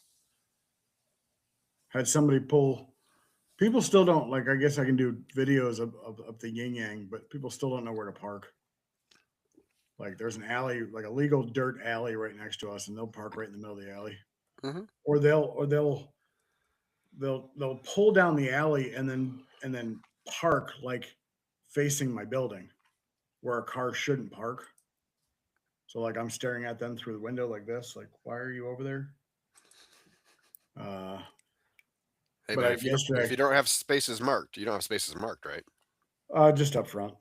Had somebody pull. People still don't like. I guess I can do videos of the yin yang, but people still don't know where to park. Like there's an alley, like a legal dirt alley right next to us, and they'll park right in the middle of the alley. Mm-hmm. Or they'll pull down the alley and then park like facing my building where a car shouldn't park. So like I'm staring at them through the window like this, like, why are you over there? Hey, But but I- if yesterday- you don't have spaces marked, you don't have spaces marked, right? Just up front.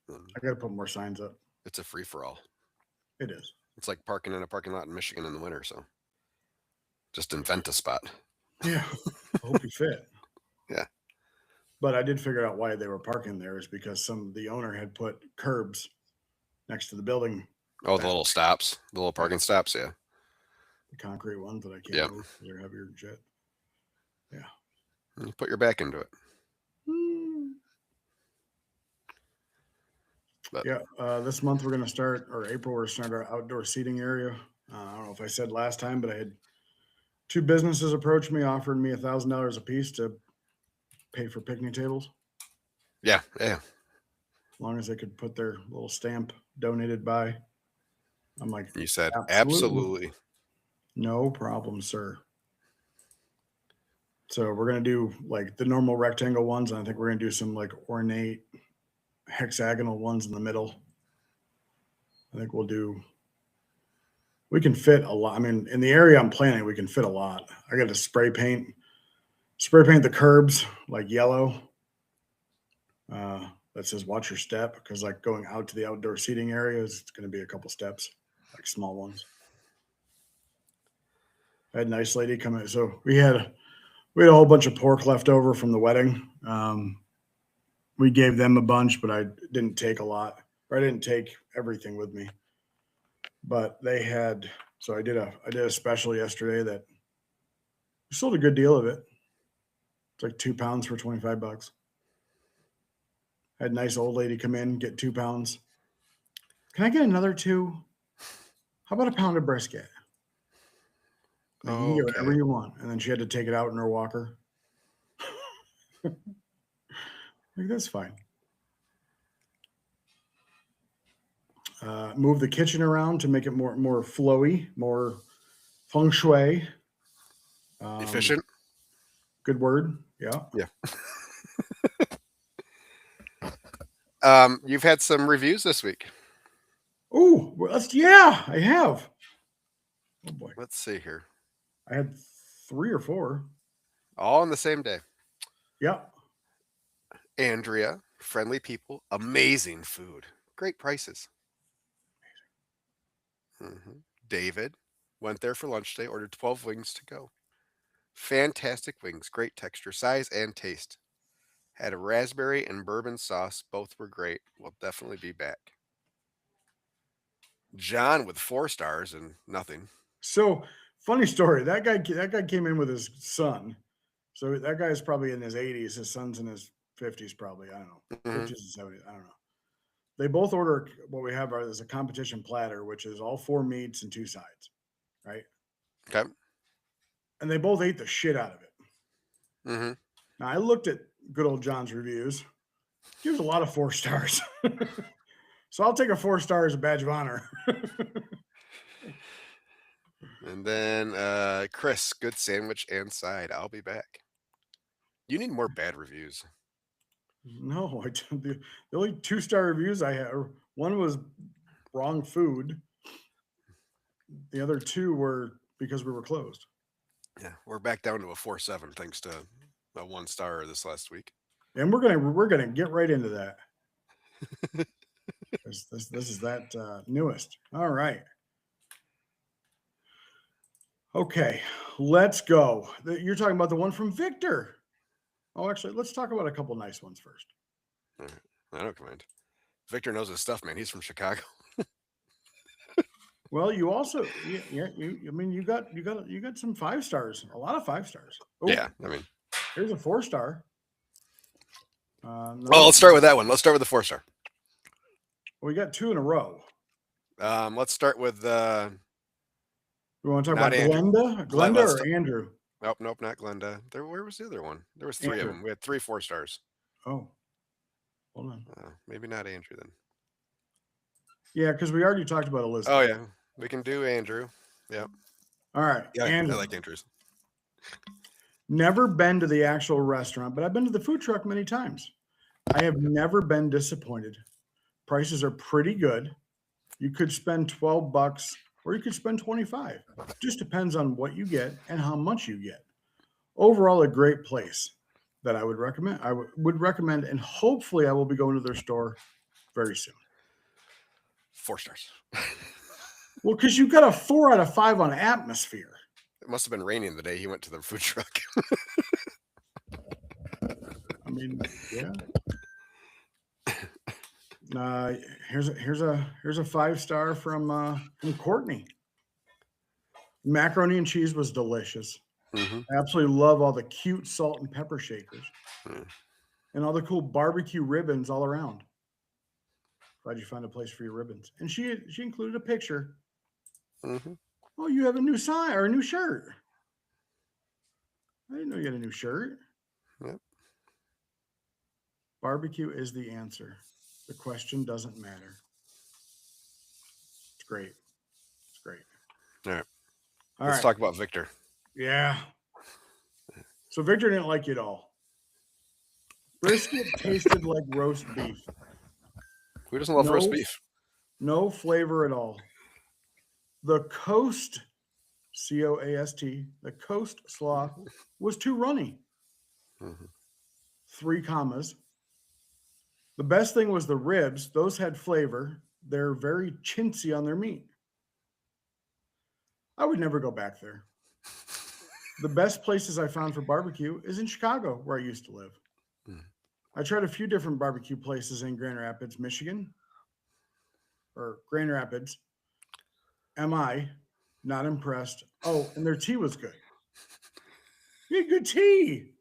Then I got to put more signs up. it's a free for all. It is. It's like parking in a parking lot in Michigan in the winter. So just invent a spot. Yeah. I hope you fit. Yeah. But I did figure out why they were parking there is because the owner had put curbs next to the building, Oh, the little stops, the little parking stops. Yeah. the concrete ones that I can't Yep. move. They're heavier than shit. You put your back into it. But Yeah, this month we're going to start, or April, we're starting our outdoor seating area. I don't know if I said last time, but I had 2 businesses approach me, offering me $1,000 a piece to pay for picnic tables, yeah. as long as they could put their little stamp donated by. I'm like, You said Absolutely. absolutely. no problem, sir. So we're going to do like the normal rectangle ones. And I think we're going to do some like ornate hexagonal ones in the middle. I think we can fit a lot. I mean, in the area I'm planning, we can fit a lot. I got to spray paint the curbs like yellow. That says watch your step, because like going out to the outdoor seating areas, it's going to be a couple steps, like small ones. I had a nice lady come in. So we had a whole bunch of pork left over from the wedding. We gave them a bunch, but I didn't take a lot. Or I didn't take everything with me. But they had, so I did a special yesterday that we sold a good deal of it. It's like 2 pounds for $25. Had a nice old lady come in, get 2 pounds. Can I get another 2? How about a pound of brisket? Like, you can get whatever Okay. you want. And then she had to take it out in her walker. Like, that's fine. Move the kitchen around to make it more flowy, more feng shui. Efficient. Good word. Yeah. You've had some reviews this week. Oh, well, I have. Oh boy. Let's see here. I had 3 or 4. All on the same day. Yep. Andrea, friendly people, amazing food, great prices. David went there for lunch today, ordered 12 wings to go. Fantastic wings, great texture, size, and taste. Had a raspberry and bourbon sauce. Both were great. We'll definitely be back. John with 4 stars and nothing. So funny story. That guy came in with his son. So that guy's probably in his 80s. His son's in his 50s, probably. I don't know. Mhm. 50s and 70s. I don't know. They both order what we have is a competition platter, which is all 4 meats and 2 sides, right? Okay. And they both ate the shit out of it. Mm-hmm. Now I looked at good old John's reviews. He gives a lot of 4 stars. So I'll take a 4 star as a badge of honor. And then Chris, good sandwich and side. I'll be back. You need more bad reviews. No, I don't. The only 2-star reviews I have, one was wrong food. The other 2 were because we were closed. Yeah, we're back down to a 4.7 thanks to a 1 star this last week. And we're gonna get right into that. This is that newest. All right. Okay, let's go. You're talking about the one from Victor. Oh, actually, let's talk about a couple nice ones first. I don't mind. Victor knows his stuff, man. He's from Chicago. Well, you also, I mean, you got some 5 stars, a lot of 5 stars. Oh, Yeah, I mean, here's a 4 star. well, let's start with that one. Let's start with the 4 star. We got 2 in a row. Let's start with We want to talk Not about Andrew. Glenda let's or Andrew? nope, not Glenda. Where was the other one? There was 3 of Andrew. them. We had 3 4 stars. Oh, hold on. Maybe not Andrew then. Yeah, because we already talked about Elizabeth. Oh yeah, we can do Andrew. Yep. All right. Yeah, Andrew. I like Andrews. Never been to the actual restaurant, but I've been to the food truck many times. I have never been disappointed. Prices are pretty good. You could spend $12 or you could spend 25. Just depends on what you get and how much you get. Overall, a great place that I would recommend. I would recommend, and hopefully I will be going to their store very soon. 4 stars. Well, because you got a 4 out of 5 on atmosphere. It must have been raining the day he went to the food truck. I mean, yeah. Here's a 5-star from Courtney. Macaroni and cheese was delicious. Mm-hmm. I absolutely love all the cute salt and pepper shakers Mm. and all the cool barbecue ribbons all around. Glad you found a place for your ribbons. And she included a picture. Mm-hmm. Oh, you have a new sign or a new shirt. I didn't know you had a new shirt. Yep. Barbecue is the answer. The question doesn't matter. It's great. It's great. All right. All Let's right. talk about Victor. Yeah. So Victor didn't like it at all. Brisket tasted like roast beef. Who doesn't love roast No. beef? No flavor at all. The Coast, C-O-A-S-T, the Coast slaw was too runny. Mhm. 3 commas. The best thing was the ribs. Those had flavor. They're very chintzy on their meat. I would never go back there. The best places I found for barbecue is in Chicago, where I used to live. Mm. I tried a few different barbecue places in Grand Rapids, Michigan, or Grand Rapids. Am I not impressed? Oh, and their tea was good. You had good tea.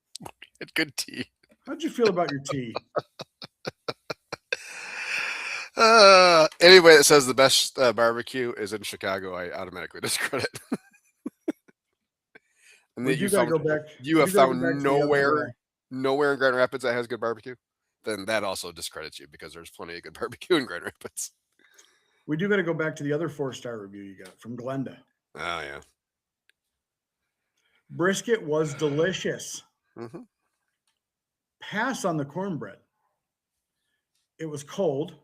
It's good tea. How'd you feel about your tea? Anybody that says the best barbecue is in Chicago, I automatically discredit. And We then do gotta go back. you we have do gotta go found back to the other guy. nowhere in Grand Rapids that has good barbecue, then that also discredits you because there's plenty of good barbecue in Grand Rapids. We do got to go back to the other 4-star review you got from Glenda. Oh yeah. Brisket was delicious. Mm-hmm. Pass on the cornbread. It was cold,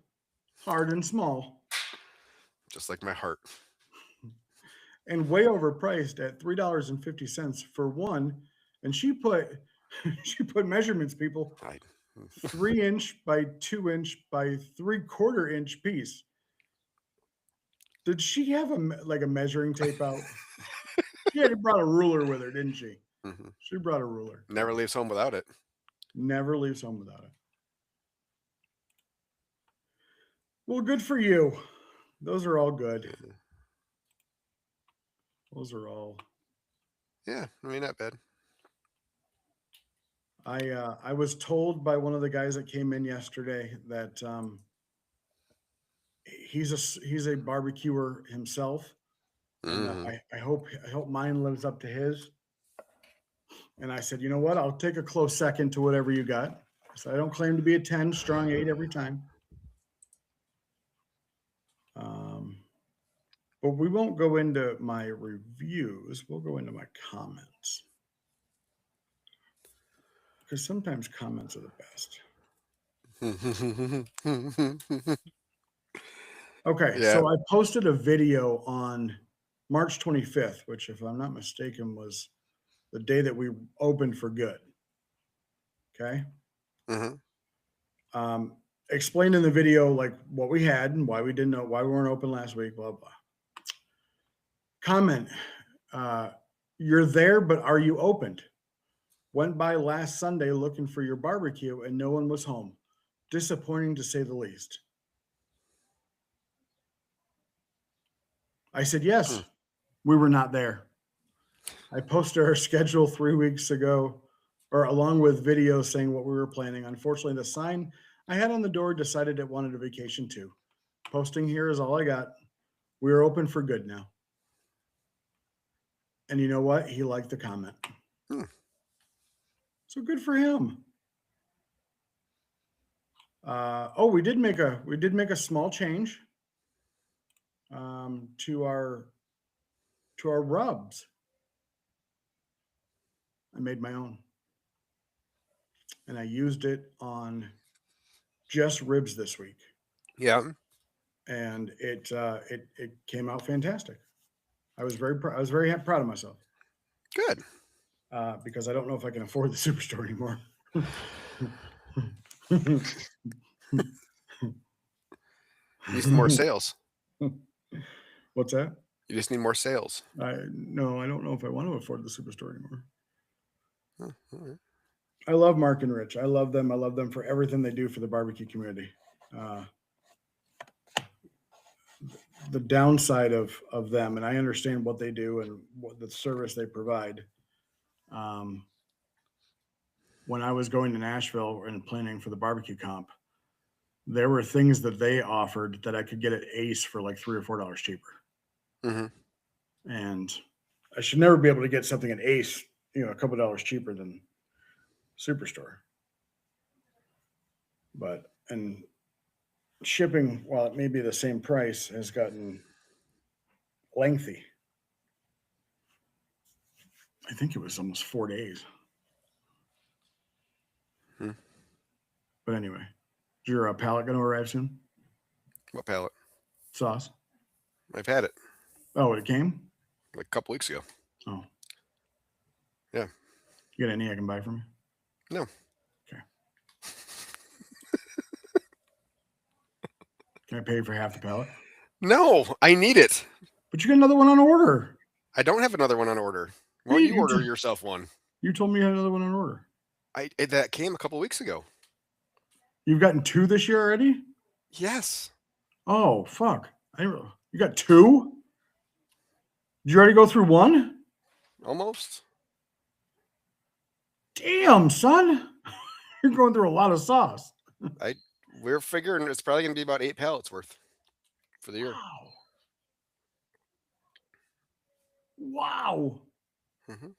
hard, and small, Just like my heart. and way overpriced at $3.50 for one. And she put measurements, people. 3-inch by 2-inch by 3/4-inch piece. Did she have a measuring tape out? She had brought a ruler with her, didn't she? Mm-hmm. She brought a ruler. Never leaves home without it. Never leaves home without it. Well, good for you. Those are all good. Those are all. Yeah, I mean, not bad. I was told by one of the guys that came in yesterday that he's a barbecuer himself. Mhm. And I hope mine lives up to his. And I said, you know what? I'll take a close second to whatever you got. So I don't claim to be a 10, strong 8 every time. But we won't go into my reviews. We'll go into my comments. Because sometimes comments are the best. Okay, Yeah. so I posted a video on March 25th, which, if I'm not mistaken, was the day that we opened for good. Okay. Mhm. Explained in the video like what we had and why we didn't know, why we weren't open last week, blah, blah. Comment, you're there, but are you opened? Went by last Sunday looking for your barbecue and no one was home. Disappointing to say the least. I said, yes, we were not there. I posted our schedule 3 weeks ago, or along with videos saying what we were planning. Unfortunately, the sign I had on the door decided it wanted a vacation too. Posting here is all I got. We are open for good now. And you know what? He liked the comment. So good for him. We did make a small change to our rubs. I made my own, and I used it on just ribs this week, Yeah. and it came out fantastic. I was very proud of myself Good. because I don't know if I can afford the Superstore anymore. You just need more sales. What's that? You just need more sales. No, I don't know if I want to afford the Superstore anymore. Oh, all right. I love Mark and Rich. I love them. I love them for everything they do for the barbecue community. The downside of them, and I understand what they do and what the service they provide. When I was going to Nashville and planning for the barbecue comp, there were things that they offered that I could get at Ace for like $3 or $4 cheaper. Mm-hmm. And I should never be able to get something at Ace, a couple dollars cheaper than Superstore. And shipping, while it may be the same price, has gotten lengthy. I think it was almost 4 days. But anyway, is your pallet going to arrive soon? What pallet? Sauce? I've had it Oh, it came? like a couple weeks ago. Oh. Yeah. You got any I can buy from you? No. Okay. Can I pay you for half the pallet? No, I need it. But you got another one on order. I don't have another one on order. Why don't you order yourself one? You told me you had another one on order. That came a couple weeks ago. You've gotten 2 this year already? Yes. Oh, fuck. You got 2? Did you already go through 1? Almost. Damn, son. You're going through a lot of sauce. We're figuring it's probably going to be about 8 pallets worth for the year. Wow. Mhm.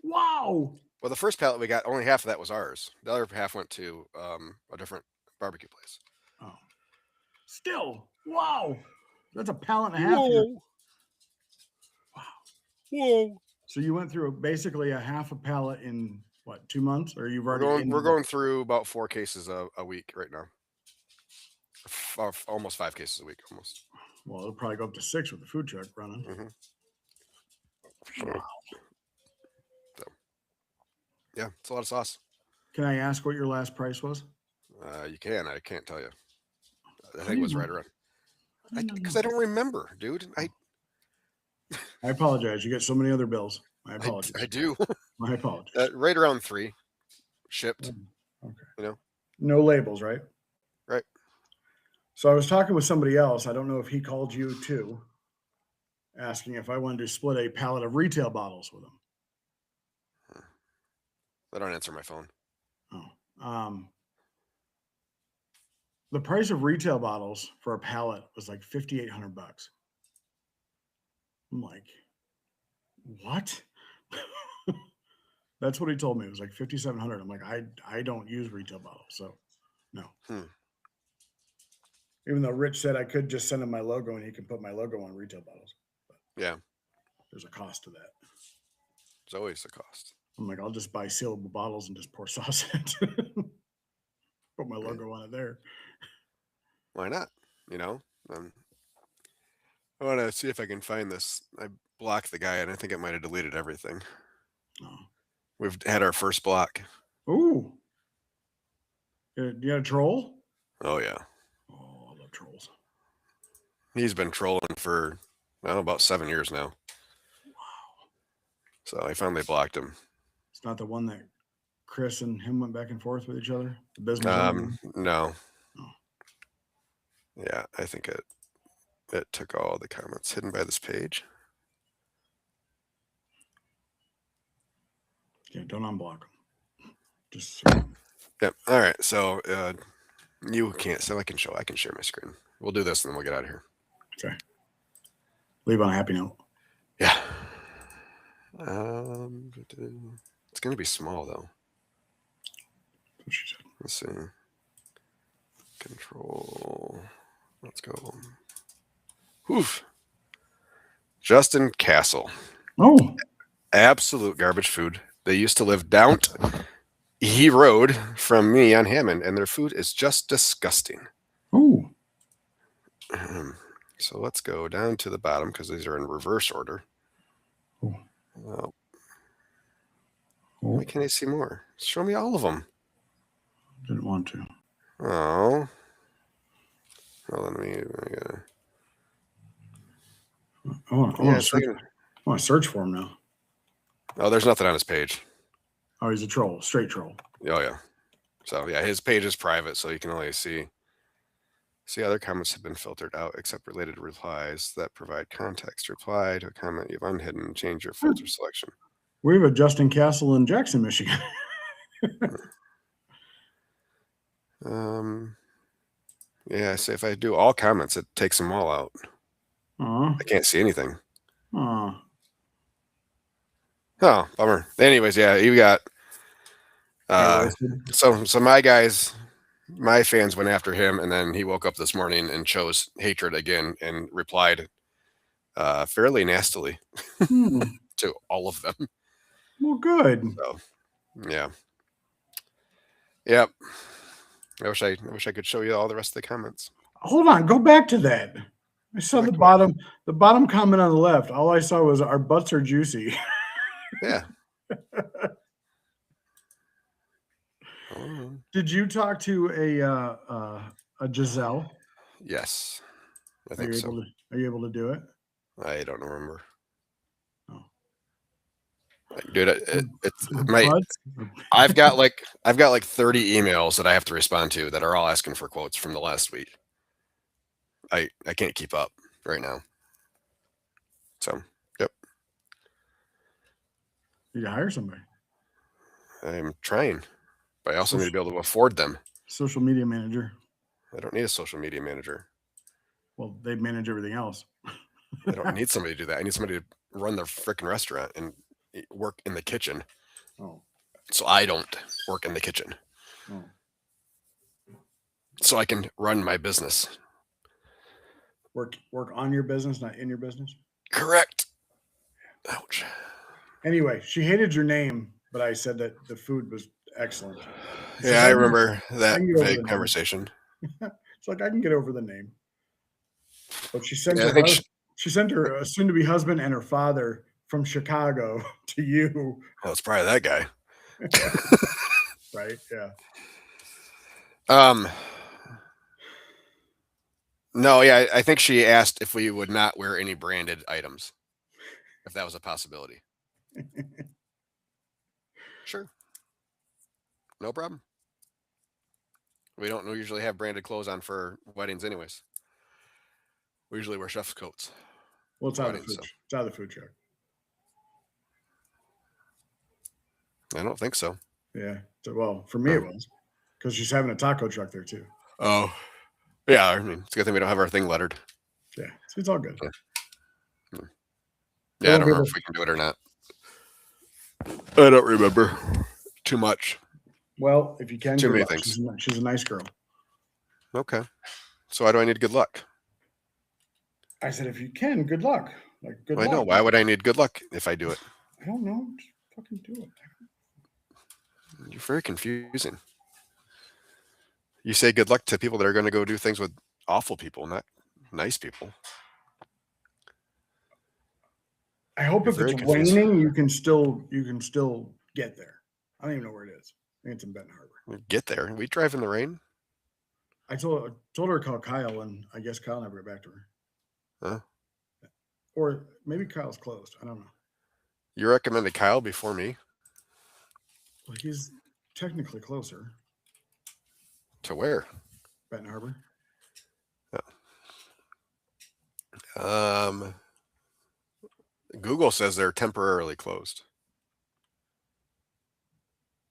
Wow. Well, the first pallet we got, only half of that was ours. The other half went to a different barbecue place. Oh. Still, wow. That's a pallet and a half. Wow. Whoa. So you went through basically a half a pallet in what, 2 months? Or you've already We're going through about 4 cases a week right now. Almost 5 cases a week, almost. Well, it'll probably go up to 6 with the food truck running. Mm-hmm. Wow. So, yeah, it's a lot of sauce. Can I ask what your last price was? You can. I can't tell you. I think it was right around. Because I don't remember, dude. I apologize. You get so many other bills. I apologize. I do. My apologies. Right around 3 shipped. Okay. No labels, right? Right. So I was talking with somebody else. I don't know if he called you too, asking if I wanted to split a pallet of retail bottles with him. I don't answer my phone. Oh. The price of retail bottles for a pallet was like $5,800. I'm like, what? That's what he told me. It was like $5,700. I'm like, I don't use retail bottles, so no. Even though Rich said I could just send him my logo and he can put my logo on retail bottles. But yeah. There's a cost to that. There's always a cost. I'm like, I'll just buy sealable bottles and just pour sauce in it. Put my logo on it there. Why not? I want to see if I can find this. I blocked the guy and I think it might have deleted everything. Oh. We've had our first block. Ooh. You got a troll? Oh, yeah. Oh, I love trolls. He's been trolling for, about 7 years now. Wow. So I finally blocked him. It's not the one that Chris and him went back and forth with each other? The business no. Oh. Yeah, I think it took all the comments hidden by this page. Yeah, don't unblock them. Just Yep. All right. So you can't. So I can share my screen. We'll do this and then we'll get out of here. Okay. Leave on a happy note. Yeah. It's gonna be small though. That's what she said. Let's see. Control. Let's go. Oof. Justin Castle. Oh. Absolute garbage food. They used to live down E Road from me on Hammond, and their food is just disgusting. Oh. So let's go down to the bottom because these are in reverse order. Oh. Oh, Oh, why can't I see more? Show me all of them. didn't want to. Oh. Well, let me. I want Yeah, to it's search. like, I want to search for him now. oh, there's nothing on his page. Oh, he's a troll, straight troll. Oh yeah. So yeah, his page is private, so you can only see other comments have been filtered out except related replies that provide context. Reply to a comment you've unhidden. Change your filter selection. We have a Justin Castle in Jackson, Michigan. Yeah, so if I do all comments, it takes them all out. Aw. I can't see anything. Aw. Oh, bummer. Anyways, yeah, you got so my fans went after him, and then he woke up this morning and chose hatred again and replied fairly nastily to all of them. Well, good. So yeah. Yep. I wish I could show you all the rest of the comments. Hold on, go back to that. I saw the bottom comment on the left. All I saw was our butts are juicy. Yeah. Oh. Did you talk to a Giselle? Yes. I think so. Are you able to do it? I don't remember. Oh. Dude, it's my. I've got like 30 emails that I have to respond to that are all asking for quotes from the last week. I can't keep up right now. So, yep. You can hire somebody. I'm trying, but I also need to be able to afford them. Social media manager. I don't need a social media manager. Well, they manage everything else. I don't need somebody to do that. I need somebody to run their freaking restaurant and work in the kitchen. Oh. So I don't work in the kitchen. Oh. So I can run my business. Work on your business, not in your business? Correct. Ouch. Anyway, she hated your name, but I said that the food was excellent. Yeah, I remember that vague conversation. It's like, I can get over the name. But she sent she sent her soon-to-be husband and her father from Chicago to you. Oh, it's probably that guy. Right? Yeah. No, yeah, I think she asked if we would not wear any branded items, if that was a possibility. Sure. No problem. We don't usually have branded clothes on for weddings anyways. We usually wear chef's coats. Well, it's out of the food truck. I don't think so. Yeah. So, well, for me it was, because she's having a taco truck there too. Oh. Yeah, I mean, it's a good thing we don't have our thing lettered. Yeah, it's all good. Yeah, I don't remember if we can do it or not. I don't remember too much. Well, if you can, too many things. She's a nice girl. Okay. So why do I need good luck? I said, if you can, good luck. Like, good luck. I know. Why would I need good luck if I do it? I don't know. Just fucking do it. You're very confusing. You say good luck to people that are going to go do things with awful people, not nice people. I hope if it's raining, you can still get there. I don't even know where it is. I think it's in Benton Harbor. Get there. We drive in the rain. I told her to call Kyle, and I guess Kyle never got back to her. Huh? Or maybe Kyle's closed. I don't know. You recommended Kyle before me? Well, he's technically closer. To where? Benton Harbor. Oh. Google says they're temporarily closed.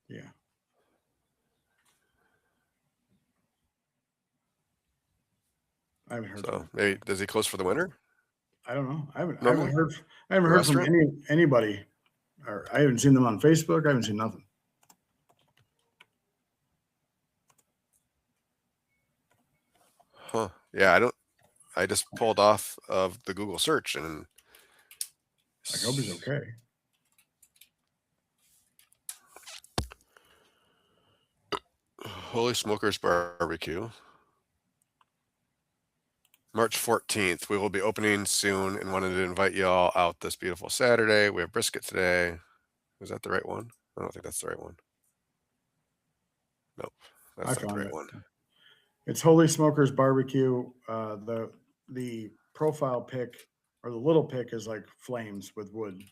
Yeah. I haven't heard. So maybe does he close for the winter? I don't know. I haven't heard from anybody, or I haven't seen them on Facebook. I haven't seen nothing. Huh. Yeah, I just pulled off of the Google search and I hope he's okay. Holy Smokers Barbecue. March 14th. We will be opening soon and wanted to invite you all out this beautiful Saturday. We have brisket today. Is that the right one? I don't think that's the right one. Nope. That's I not the found right it. one. It's Holy Smokers Barbecue. The profile pic or the little pic is like flames with wood.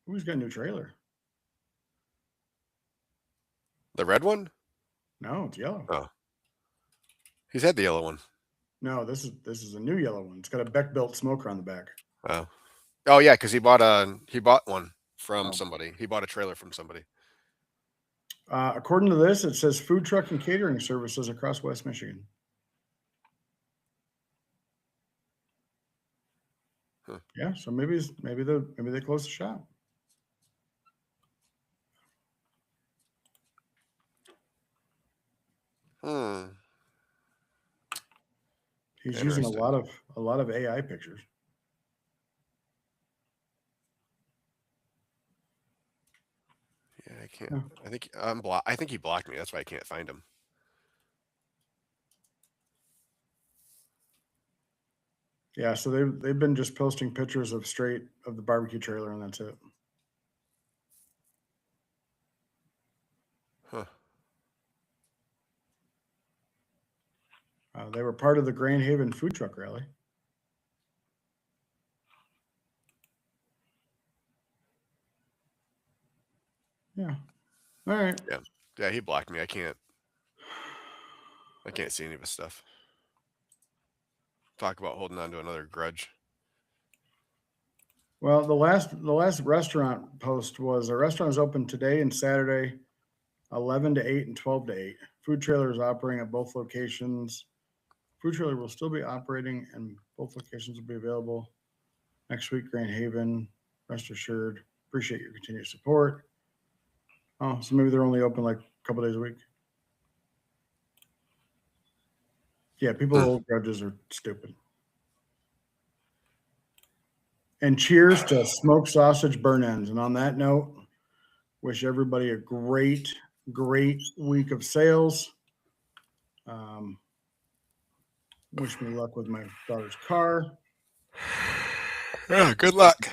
Who's got a new trailer? The red one? No, it's yellow. Oh. He's had the yellow one. No, this is a new yellow one. It's got a Beck built smoker on the back. Oh yeah, because he bought one from Oh. somebody. He bought a trailer from somebody. According to this, it says food truck and catering services across West Michigan. Huh. Yeah, so maybe they closed the shop. He's using a lot of AI pictures. Yeah, I can't. Yeah. I think I think he blocked me. That's why I can't find him. Yeah, so they've been just posting pictures of the barbecue trailer, and that's it. Huh. They were part of the Grand Haven food truck rally. Yeah. All right. Yeah, he blocked me. I can't see any of his stuff. Talk about holding on to another grudge. Well, the last restaurant post was a restaurant is open today and Saturday, 11 to 8 and 12 to 8. Food trailer is operating at both locations. Food trailer will still be operating and both locations will be available next week. Grand Haven, rest assured. Appreciate your continued support. Oh, so maybe they're only open like a couple days a week. Yeah, people who hold grudges are stupid. And cheers to smoked sausage burn ends. And on that note, wish everybody a great week of sales. Wish me luck with my daughter's car. Yeah, good luck.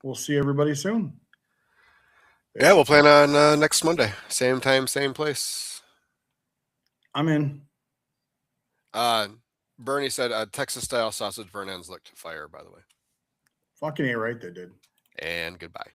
We'll see everybody soon. Yeah, we'll plan on next Monday. Same time, same place. I'm in. Bernie said Texas-style sausage burn ends looked fire, by the way. Fucking A right they did. And goodbye.